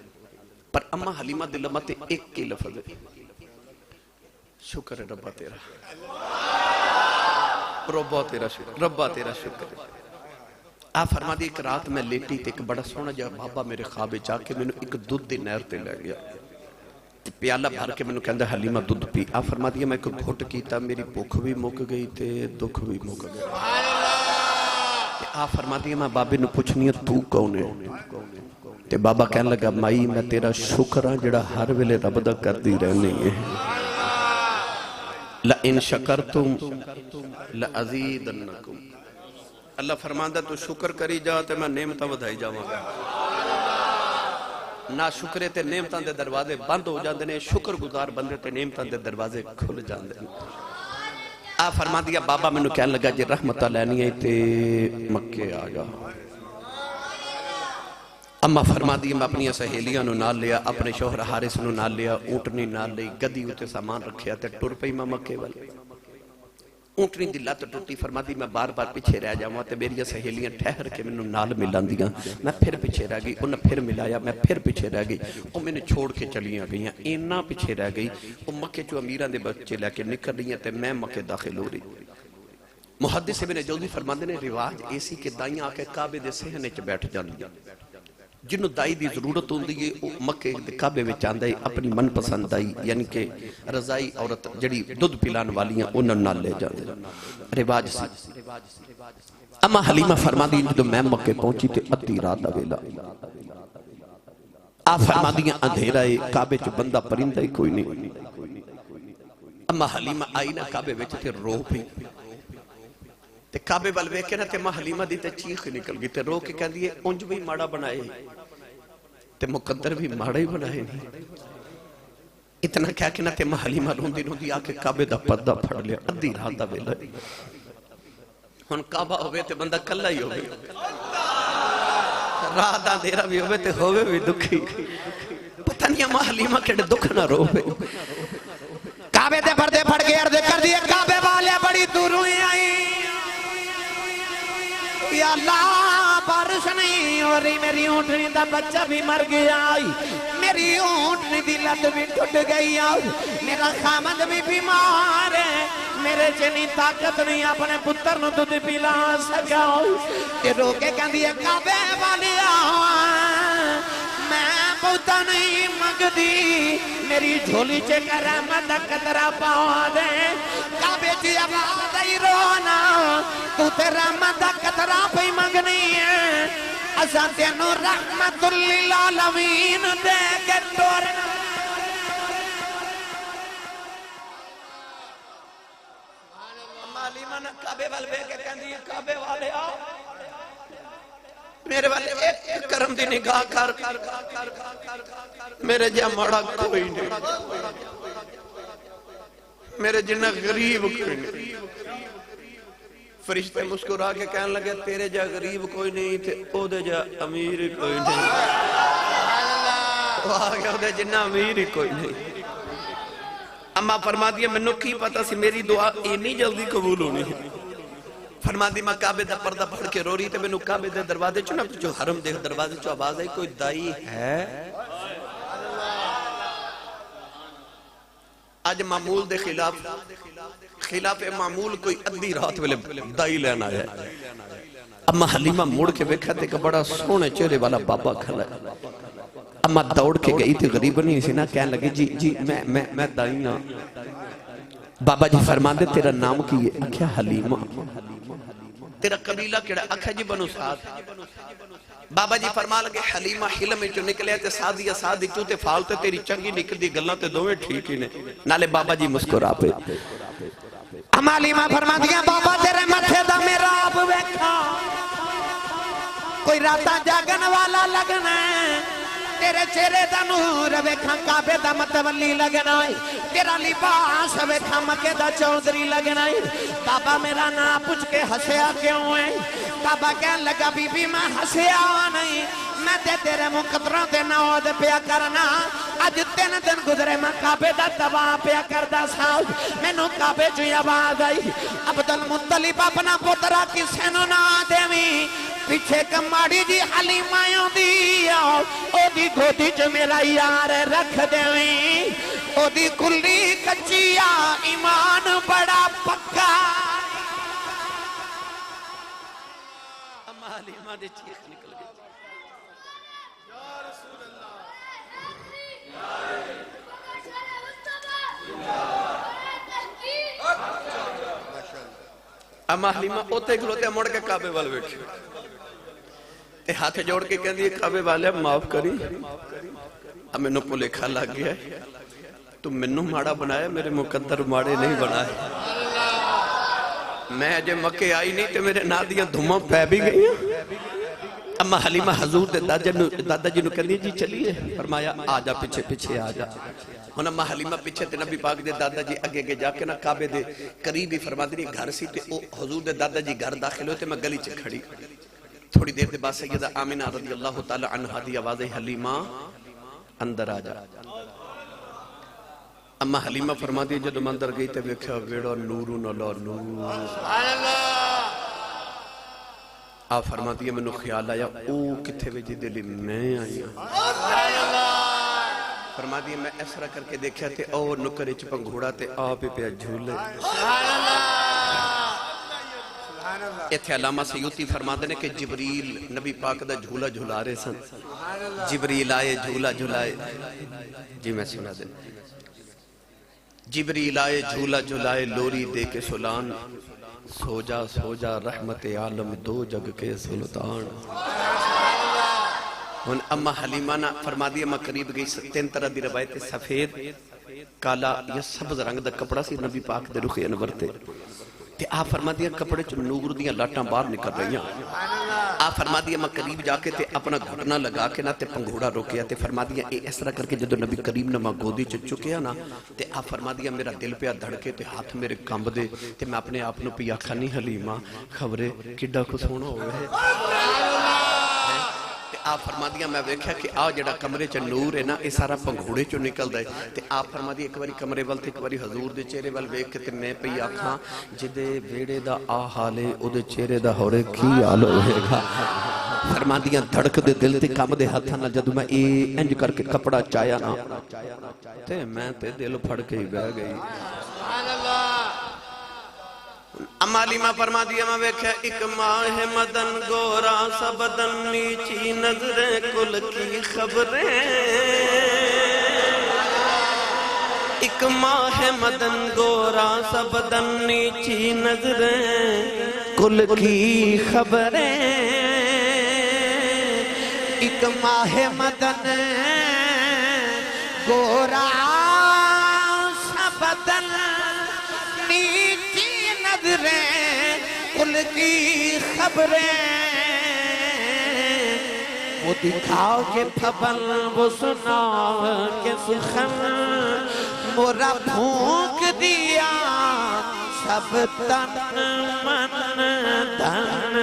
پر اماں حلیمہ دلمت ایک کی لفظ ہے شکر ہے ربا تیرا شکر آپ فرما دیا ایک رات میں لیٹی تھی ایک بڑا سونا جا بابا میرے خوابے جا کے میں نے ایک دودھ دی نہر تے لے گیا پیالہ بھر کے میں نے کہندہ حلیمہ دودھ پی آپ فرما دیا میں ایک گھوٹ کیتا میری بھوک بھی مک گئی تے دکھ بھی مک گئی آپ فرما دیا میں بابے نے پوچھنی ہے تو کون ہے تے بابا کہنے لگا مائی میں تیرا شکرہ جڑا ہر ویلے رب دا کر دی رہنے ہے لَإِن شَكَرْتُمْ لَأَزِيدَنَّكُمْ اللہ فرماندہ تو شکر کری جا تے میں نعمتہ ودھائی جاواں گا نہ شکرے تے نعمتاں دے دروازے بند ہو جاندے نے شکر گزار بندے تے نعمتاں دے دروازے کھل جاندے نے آپ فرما دیا بابا میں نے کہنے لگا جی رحمتہ لینی ہے تے مکے آگا اما فرما دیا میں اپنی سہیلیاں نو نال لیا اپنے شوہر حارث نو نال لیا اونٹنی نال لی گدی ہوتے سامان رکھیا تے ٹر پئی میں مکے والے اونٹنی دی لت ٹوٹی فرما دی میں بار بار پیچھے رہ جاؤں تے میری سہیلیاں ٹھہر کے میں نال ملان دیا میں پھر پیچھے رہ گئی انہیں پھر ملایا میں پھر پیچھے رہ گئی وہ میں نے چھوڑ کے چلیاں گئی ہیں اینا پیچھے رہ گئی وہ مکے جو امیران دے بچے لے کے نکل رہی ہیں تے میں مکے داخل ہو رہی محدث ابن جوزی فرماندے نے رواج ایسی کہ دائیاں آکے کعبے دے صحنے چ بیٹھ جاندیاں جنہوں دائی دی ضرورت ہوندی ہے وہ مکے دے کعبے وچ آندا ہے اپنی من پسند دائی یعنی کہ رضائی عورت جڑی دودھ پلان والیاں انہاں نال لے جاندے رواج سی اما حلیمہ فرما دی جدوں میں مکے پہنچی تے ادھی رات دا ویلا آپ فرما دیاں اندھیرا ہے کعبے چ بندہ پرندہ ہی کوئی نہیں اما حلیمہ آئی نا کعبے وچ تے رو پئی تے کعبے وال ویکھ کے نا تے ماں حلیمہ دی تے چیخ نکل گئی تے رو کے کہندی ہے اونج بھی ماڑا بنائے تے مقدر بھی ماڑا ہی بنائے نہیں اتنا کیا کہ نا تے ماں حلیمہ روندی روندی آ کے کعبے دا پردہ پھڑ لیا ادھی رات دا ویلا ہن کعبہ ہوئے تے بندہ کلا ہی ہوئے رات دا اندھیرا بھی ہوئے تے ہوئے بھی دکھی پتہ نہیں ماں حلیمہ کیڑے دکھ نہ رو پے کعبے تے پردے پھڑ کے عرض کر دیے کعبے والے بڑی دوروں آئی یا اللہ بارش نہیں ہو رہی میری اونٹنی دا بچہ بھی مر گیا میری اونٹنی دی لت بھی ٹوٹ گئی میرا خامد بھی بیمار ہے میرے چنی طاقت نہیں اپنے پتر نو دودھ پلا سکا تے رو کے کہندی ہے کعبے والی میں بہتا نہیں مگدی میری جھولی چے کر رحمت قطرہ پاؤ دے کعبے چی آواز آئی رونا تو تے رحمت قطرہ پہ مگنی ہے اساں تینوں رحمت للعالمین دے کے ٹورنا معلیمہ نے کعبے والے کے کہندی ہے کعبے والے آؤ میرے والے ایک کرم دی نگاہ کر میرے جہاں مڑا کوئی نہیں میرے جنہ غریب کوئی نہیں فرشتے مسکرا کے کہنے لگے تیرے جہاں غریب کوئی نہیں تھے او دے جہاں امیر کوئی نہیں وہ آگیا او دے جنہ امیر کوئی نہیں اما فرما دیا میں نو کی پتا سی میری دعا اینی جلدی قبول ہونی ہے فرما دی میں کعبے دا پردہ پڑھ کے رو رہی تھے میں نو کعبے دے دروازے چو نا جو حرم دے دروازے چو آواز آئی کوئی دائی ہے آج معمول دے خلاف معمول کوئی ادھی رات ویلے دائی لینا ہے اما حلیمہ موڑ کے بیکھا تھے کہ بڑا سونے چہرے والا بابا کھلا ہے اما دوڑ کے گئی تھی غریب نہیں سی نا کہنے لگے جی میں دائی نا بابا جی فرما دے تیرا نام کی ہے اکھیا حلیمہ تیرا قبیلہ کیڑا اکھا جی بنو ساتھ بابا جی فرما لگے حلیمہ حلم جو نکلے تے سادی سادی چوتے فالتے تیری چنگی نکل دی گلنا تے دوئے ٹھیک ہی نے نالے بابا جی مسکرا پہ حلیمہ فرما دیا بابا تیرے متھے دا میرا آپ ویکھا کوئی راتا جاگن والا لگنا ہے تیرے چہرے دا نور ویکھاں کعبے دا متولی لگنا ہے تیرا لباس ویکھاں مکے دا چودری لگنا ہے بابا میرا نا پوچھ کے ہسیا کیوں ہے بابا کہنے لگا بی بی میں ہسیا نہیں میں تیرے مقدروں دے نواد پیا کرنا آج 3 دن گزرے میں کعبے دا دبا پیا کردہ ساؤ میں نو کعبے جو آواز آئی عبدالمطلب اپنا پترہ کسے نو نہ دیویں پیچھے کماڑی جی حلیمائیوں دیا او دی گھوٹی جو میرا یار رکھ دیویں او دی کلی کچیا ایمان بڑا پکا اما حلیمہ دے چیخ نکل گئی یا رسول اللہ اما حلیمہ اوتے کھلوتے مڑ کے کعبے والے بیٹھے تے ہاتھ جوڑ کے کہہ دیئے کعبے والے معاف کری اب میں نو کو لکھا لگ گیا ہے تم منو ماڑا بنایا میرے مقدر ماڑے نہیں بنائے میں جے مکے آئی نہیں تے میرے نادیاں دھماں پہ بھی گئی ہیں اما حلیمہ حضور دے دادا جی نو کہہ دیئے جی چلیے فرمایا آجا پیچھے پیچھے آجا ہن اما حلیمہ پیچھے تے نبی پاک دے دادا جی اگے گے جا کے نا کعبے دے قریب ہی فرما دی گھر سی تے حضور دے دادا جی گھر داخل ہوئے تے میں گلی چ کھڑی تھوڑی دیر دے بعد سیدہ آمینہ رضی اللہ تعالی عنہ دی آواز حلیمہ اندر آجا اما حلیمہ فرما دی جدو اندر گئی تے ویکھیا ویڑا نورون اللہ نور آپ فرما دیا میں نو خیال آیا او کتھے وجہ دلی میں آیا فرما دیا میں ایسرا کر کے دیکھا تے او نکر چپن گھوڑا تے آپ پہ جھولے ایتھے علامہ سیوطی فرما دینے کہ جبریل نبی پاک دا جھولا جھولا رہے سن جبریل آئے جھولا جھولائے جی میں سنا دیں جبریل آئے جھولا جھولائے لوری دے کے سلان سو جا رحمت عالم دو جگ کے سلطان ان اما حلیمہ نا فرما دیا میں قریب گئی 3 طرح دی روایت سفید کالا یا سبز رنگ دا کپڑا سی نبی پاک دے رخ انور تے آپ فرما دیا کپڑے چ نور دیاں لاٹاں باہر نکل رہی ہیں آپ فرما دیا میں قریب جا کے تے اپنا گھٹنا لگا کے نا تے پنگھوڑا روکیا تے فرما دیا اس طرح کر کے جدو نبی کریم نے میں گودی چ چکیا نا تے آپ فرما دیا میرا دل پہ دھڑکے تے ہاتھ میرے کمب دے تے میں اپنے آپ نو پی آکھا نہیں حلیمہ خبرے کڈا کو سونا ہوئے ہے آپ فرما دیا میں ویکھیا کہ آ جڑا کمرے چ نور ہے نا اے سارا پنگھوڑے چوں نکل دے تے آپ فرما دیا ایک باری کمرے ول تے ایک باری حضور دے چہرے ول ویکھ کے تے میں پئی آکھاں جدے ویڑے دا آ حال ہے او دے چہرے دا ہورے کی حال ہوئے گا فرما دیا دھڑک دے دل تے کم دے ہتھاں نال جدوں میں اے انج کر کے کپڑا چایا نا تے میں تے دل پھڑ کے ہی بہ گئی سبحان اللہ اما علیمہ فرما دیا میں ویکھے ایک ماہ مدن گورا سا بدن نیچی نظریں کل کی خبریں ایک ماہ مدن گورا سا بدن نیچی نظریں کل کی خبریں ایک ماہ مدن گورا سا بدن نیچی نظریں کل کی خبریں وہ دکھاؤ کے پھبل وہ سناؤ کے سخن مورا پھونک دیا سب تن من دھن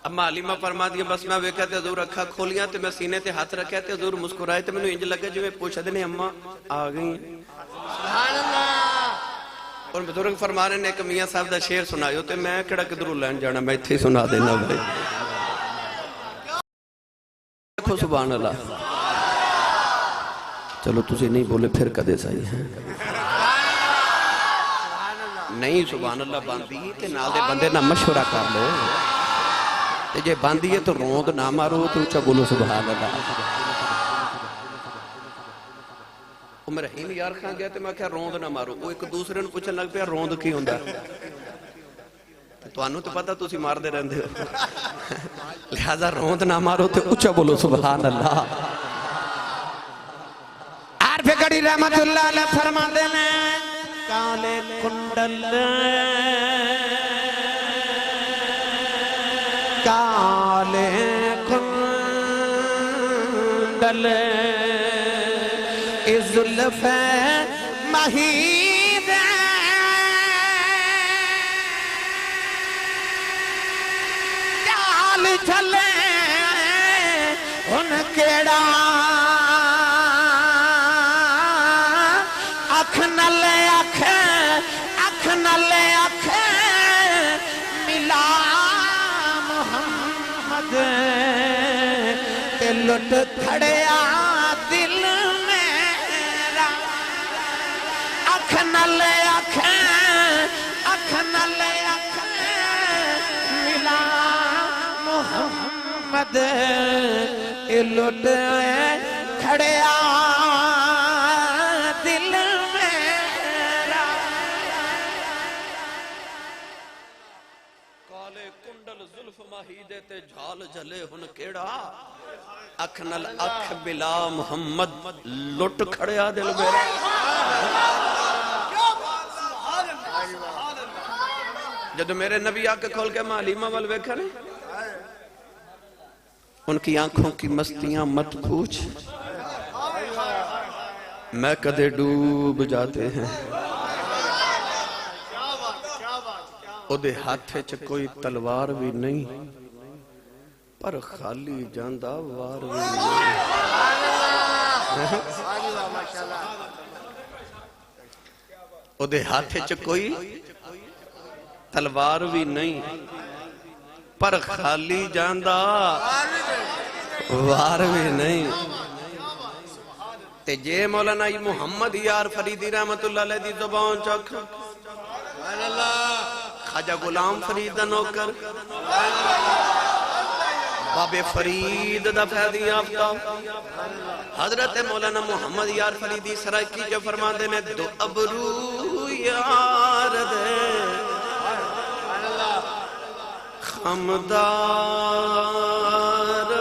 اما علیمہ فرما دیا بس میں ویکھا تے حضور اکھا کھولیاں تے میں سینے تے ہاتھ رکھیا تے حضور مسکرائے تے میں انج لگا جو میں پوچھا دینے اما آ گئی ہیں سبحان اللہ اور بزرگ فرما رہے نے کہ میاں صاحب دا شعر سنایو تے میں کڑا کدھروں لین جانا میں اتھے سنا دینا بھائی دیکھو سبحان اللہ چلو تسی نہیں بولے پھر کدے سائی ہیں نہیں سبحان اللہ باندھی تے نال دے بندے نہ مشورہ کر لو تے جے باندھی ہے تو روند نہ مارو تو اچھا بولو سبحان اللہ عمر رحیم یار خان گیا تے میں کہا روند نہ مارو وہ ایک دوسرے نے پوچھنے لگ پیا روند کی ہوندہ تو انہوں تو پتا تو اسی مار دے رہندے ہو لہذا روند نہ مارو تے اچھا بولو سبحان اللہ عارف گڑی رحمت اللہ علیہ فرما دینے کالے کنڈل کالے کنڈل زلف مہید چال چلے ان کیڑا اکھ نلے اکھ اکھ نلے اکھ ملا محمد تے لٹ کھڑیا دل میرا اکھ نلے اکھ اکھ نلے اکھ ملا محمد تے لٹ کھڑیا دل میرا کالے کنڈل زلف مہیدے تے جھال جلے ہن کیڑا اکھ نل اکھ بلا محمد لٹ کھڑیا دل میرا جب میرے نبی آکے کھول کے ماں علیمہ وال ویکھا نہیں ان کی آنکھوں کی مستیاں مت پوچھ میں کدے ڈوب جاتے ہیں او دے ہاتھے چ کوئی تلوار بھی نہیں پر خالی جاندہ وار بھی نہیں او دے ہاتھے چ کوئی تلوار بھی نہیں پر خالی جاندہ وار بھی نہیں تے جے مولانا محمد یار فریدی رحمت اللہ علیہ دی زبان چک خواجہ غلام فرید نوکر باب فرید دا فیضی یافتہ حضرت مولانا محمد یار فریدی سرائکی جو فرما دینے دو ابرو یار دے خمدار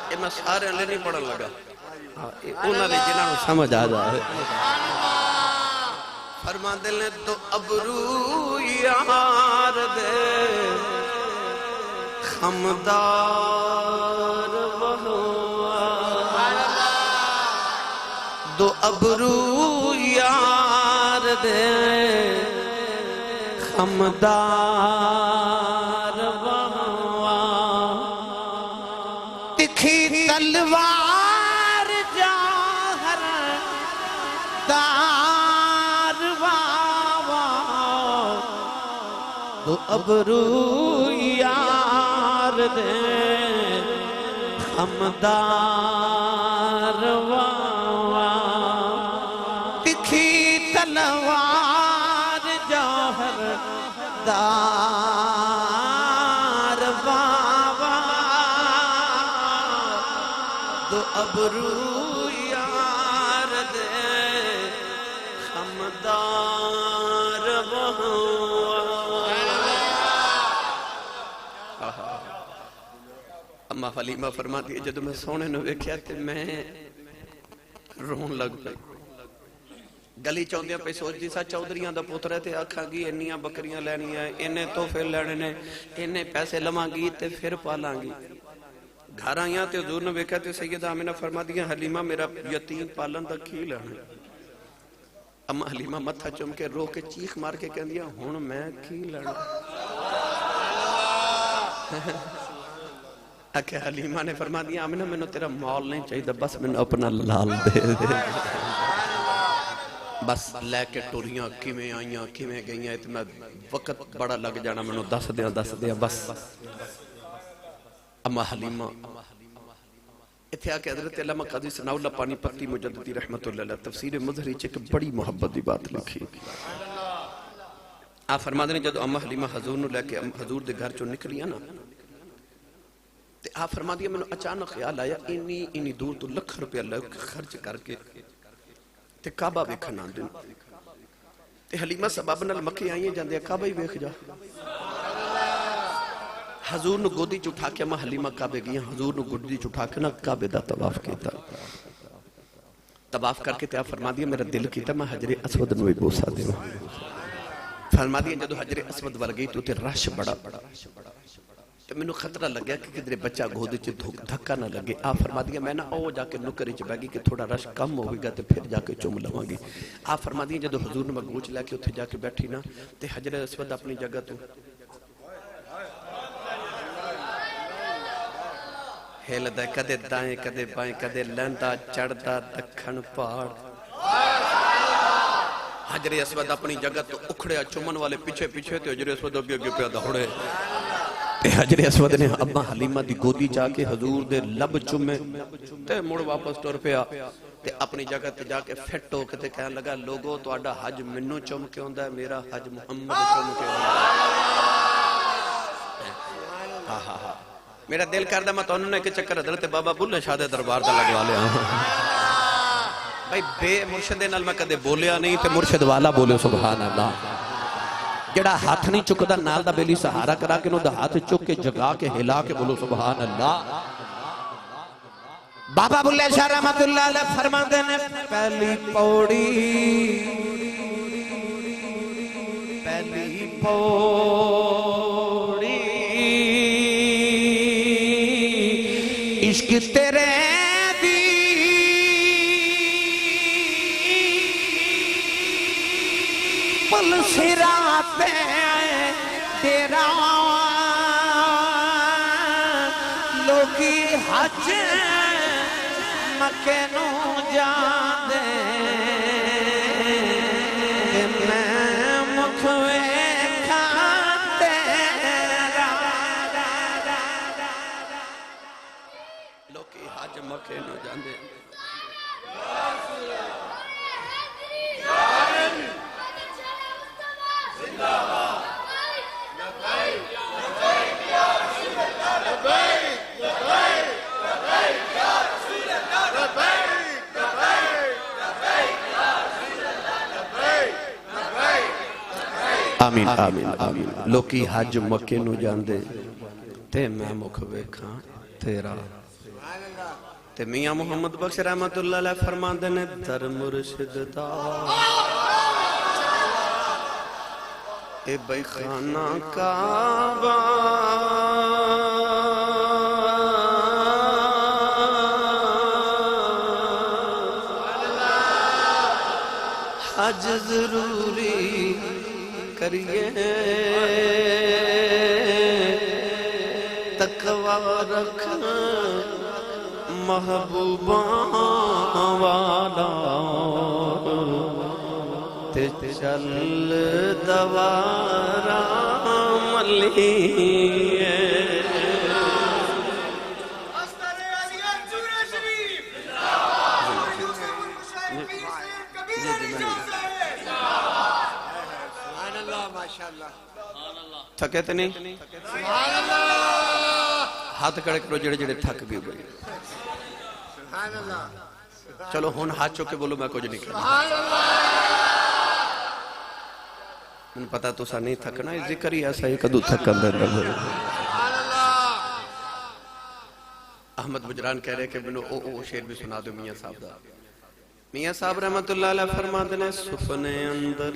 یہ میں سارے لے نہیں پڑھن لگا انہوں نے جنہوں سمجھ آ جائے فرما دلنے تو ابرو یار دے خمدار دو ابرو یار دے خمدار تکھی تلوار جوہر دار واوا تو ابرو یار دے خمدار واوا تکھی تلوار جوہر دار واوا تو ابرو یار دے خمدار واوا اما حلیمہ فرماتی ہے جدو میں سونے نو ویکھیا تے میں رون لگ پئی گلی چاہندیاں پہ سوچ دی سا چودھریاں دا پتر ہے تے آکھاں گی انیاں بکریاں لینی ہے انہیں تحفے لینے نے انہیں پیسے لواں گی تے پھر پالاں گی گھر آئیاں تے حضور نے ویکھیا تے سیدہ آمنہ فرما دیا حلیمہ میرا یتیم پالن دا کی لینا اما حلیمہ متھا چم کے رو کے چیخ مار کے کہہ دیا ہن میں کی لینا کہ حلیمہ نے فرما دیا آمنہ میں نے تیرا مال نہیں چاہیے بس میں نے اپنا لال دے دے بس لے کے ٹوریاں کیویں آئیاں کیویں گئیاں اتنا وقت بڑا لگ جانا میں نے دس دیا بس اما حلیمہ اتھے آکے حضرت علامہ قاضی ثناء اللہ پانی پتی مجددی رحمت اللہ علیہ تفسیر مظہری چھ ایک بڑی محبت دی بات لکھی آپ فرما دیں جدو اما حلیمہ حضور نو لے کے حضور دے گھر چو نکلیاں نا تے آپ فرما دیا میں نے اچانک خیال آیا اینی دور تو لکھ روپیہ خرچ کر کے تے کعبہ ویکھنا دن تے حلیمہ سبب نال مکے آئیے جاندے کعبہ ہی ویکھ جا حضور نو گودی چٹھا کے اما حلیمہ کعبے گیا حضور نو گودی چٹھا کے نا کعبے دا طواف کیتا طواف کر کے تے آپ فرما دیا میرا دل کیتا میں حجر اسود نو بوسا دے فرما دیا جدو حجر اسود ور گئی تو تے رش بڑا تو میں نے خطرہ لگیا کہ کدھر بچہ گودی چھ دھکا نہ لگے آپ فرما دیا میں نا او جا کے نکری چھ بیگی کہ تھوڑا رش کم ہوئی گا تے پھر جا کے چوم لواں گی آپ فرما دیا جدو حضور نے مگوچ لے کے اتھے جا کے بیٹھی نا تے حجر اسود اپنی جگہ تو ہیل دے کدے دائیں کدے بائیں کدے لندہ چڑھدا دکھن پاڑ حجر اسود اپنی جگہ تو اکھڑے چومن والے پیچھے پیچھے تے حجر اسود اگے اگے پہ دوڑے تے حجر اسود نے اما حلیمہ دی گودی جا کے حضور دے لب چومے تے مڑ واپس ٹر پیا تے اپنی جگہ تے جا کے فٹ ہو کے تے کہنے لگا لوگو تہاڈا حج منوں چوم کے ہوندا ہے میرا حج محمد چوم کے ہوندا ہے میرا دل کردہ میں تو انہوں نے کہ چکر حضرت بابا بلے شاہ دے دربار دا لگوا لیا بھائی بے مرشد نال میں کدے بولیا نہیں تے مرشد والا بولے سبحان اللہ جڑا ہاتھ نہیں چکدا نال دا بیلی سہارا کرا کے نو دا ہاتھ چک کے جگا کے ہلا کے بولو سبحان اللہ بابا بلے شاہ رحمت اللہ علیہ فرما دینے پہلی پوڑی عشق تیرے دی پل سراتے تیرا لوگی حج مکے نو جاندے میں مکھوے مکے نو جاندے آمین آمین آمین لوکی حج مکے نو جاندے تے میں مکھ ویکھاں تیرا تے میاں محمد بخش رحمت اللہ علیہ فرما دینے در مرشد دا اے بھائی خانہ کعبہ حج ضروری کریے تقوی رکھنا محبوباں والا تے چل دوارا ملیے تھکے تو نہیں ہاتھ کڑے کرو جڑے جڑے تھک بھی گئے چلو ہون ہاتھ چوکے بولو میں کچھ نہیں کرنا من پتا تو سا نہیں تھکنا ذکر ہی ایسا ہی کدو تھک اندر رہے احمد بجران کہہ رہے کہ بنو او شیر بھی سنا دو میاں صاحب دا میاں صاحب رحمت اللہ علیہ فرما دینے سفنے اندر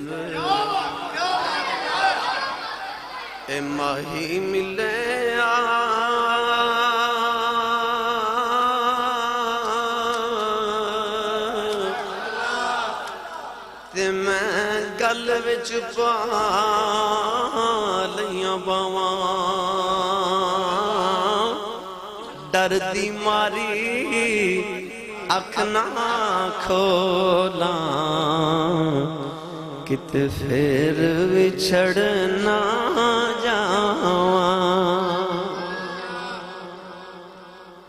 اے ماہی ملے تے میں گل وچ پا لیاں باواں ڈر دی ماری اکھ نہ کھولاں کت پھر وچھڑنا جاواں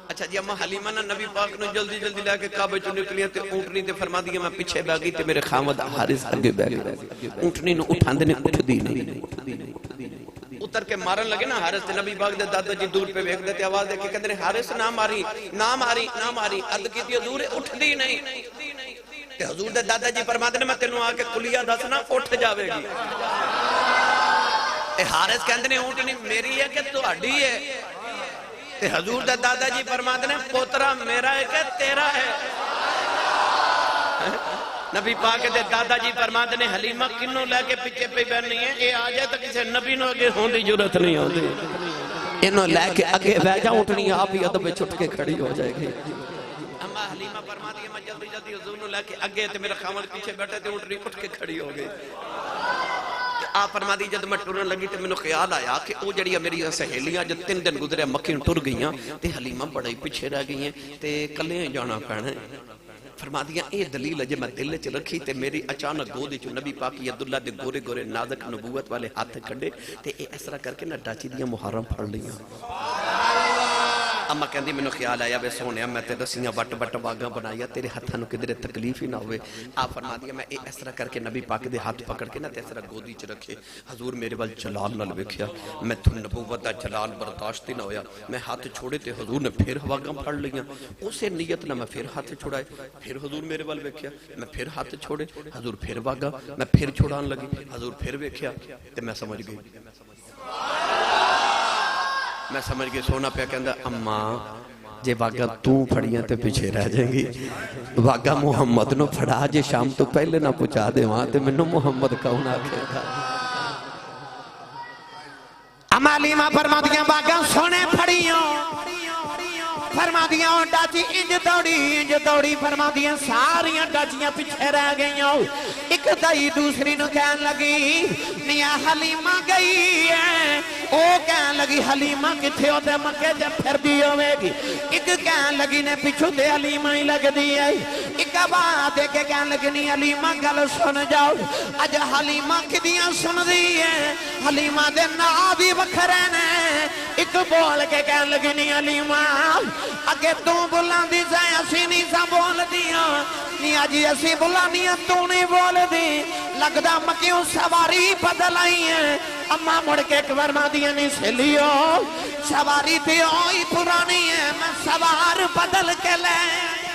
اچھا جی اماں حلیمہ نا نبی پاک نے جلدی جلدی لے کے کعبے چوں نکلیاں تے اونٹنی تے فرما دیا میں پیچھے بیٹھ گئی تے میرے خامد حارث اگے بیٹھ گئے اونٹنی نو اٹھاندے نے اٹھدی نہیں اتر کے مارن لگے نا حارث تے نبی پاک دے دادا جی دور پہ ویکھ دے تے آواز دے کے کہندے نے حارث نہ ماری نہ ماری نہ ماری عرض کیتی حضور اٹھدی نہیں تے حضور دے دادا جی فرماتے نے میں تینوں آ کے کلیہ دسنا اٹھ جاوے گی تے حارث کہندے نے اونٹنی میری ہے کہ تہاڈی ہے تے حضور دے دادا جی فرماتے نے پوترا میرا ہے کہ تیرا ہے نبی پاک دے دادا جی فرماتے نے حلیمہ کنوں لے کے پیچھے پہ بیٹھنی ہے اے آ جائے تو کسے نبی نو اگے ہون دی ضرورت نہیں ہوندی انہوں لے کے اگے بیٹھ جا اونٹنی آپ ہی ادب چھٹ کے کھڑی ہو جائے گی اما حلیمہ فرماتی ہے میں جلدی جلدی حضور نو لے کے اگے تے میرا خامد پیچھے بیٹھے تے اونٹنی اٹھ کے کھڑی ہو گئی آپ فرما دی جد میں ٹرن لگی تے مینوں خیال آیا کہ او جڑیاں میری سہیلیاں جد 3 دن گزرے مکے ٹر گئیاں تے حلیمہ بڑے پیچھے رہ گئی ہیں تے کلے جانا پینا فرما دیا اے دلیل ہے جے میں دل چ رکھی تے میری اچانک گود وچ نبی پاک عبداللہ دے گورے گورے نازک نبوت والے ہاتھ کھڑے تے اے اس طرح کر کے نہ ڈاچی دیاں محرم پھڑ لیاں اما کہندی مینوں خیال آیا وے سونیا میں تے رسیاں وٹ وٹ واگاں بنایا تیرے ہتھاں نوں کدھر تکلیف ہی نہ ہوئے آپ فرما دیا میں اس طرح کر کے نبی پاک دے ہاتھ پکڑ کے نہ تے اس طرح گودی چ رکھے حضور میرے ول جلال نال ویکھیا میں تو نبوت دا جلال برداشت نہ ہویا میں ہاتھ چھوڑے تے حضور نے پھر واگاں پھڑ لیاں اسے نیت نہ میں پھر ہاتھ چھڑائے پھر حضور میرے ول ویکھیا میں پھر ہاتھ چھوڑے حضور پھر واگاں میں پھر چھڑان لگی حضور پھر ویکھیا تے میں سمجھ گئی سونا پہ کہندا اماں جے واگا تو پھڑیاں تے پیچھے رہ جائیں گی واگا محمد نو پھڑا جے شام تو پہلے نہ پہنچا دے وہاں تے منو محمد کون آکھے گا اما حلیمہ فرما دیا واگا سونے پھڑیاں فرما دیا ڈاچی انج دوڑی فرما دیا ساریاں ڈاچیاں پیچھے رہ گئیاں ایک دائی دوسری نو کہن لگی نیا حلیمہ گئی ہے او کہن لگی حلیمہ کتھے ہوتے مکے جب پھر دی ہوئے گی ایک کہن لگی نے پیچھو دے حلیمہ ہی لگ دی ہے ایک بات دے کے کہن لگی نی حلیمہ گل سن جاؤ اج حلیمہ کدیاں سن دی ہے حلیمہ دے نا بھی وکھرے ایک بول کے کہن لگی نی حلیمہ اگے تو بولان دی جائے اسی نہیں سا بول دیا نیا جی اسی بولانیاں تو نہیں بول دی لگدا مکیوں سواری بدل آئی ہیں اما مڑ کے ایک ورما دیا نہیں سے لیو سواری تھی ہوئی پرانی ہے میں سوار بدل کے لے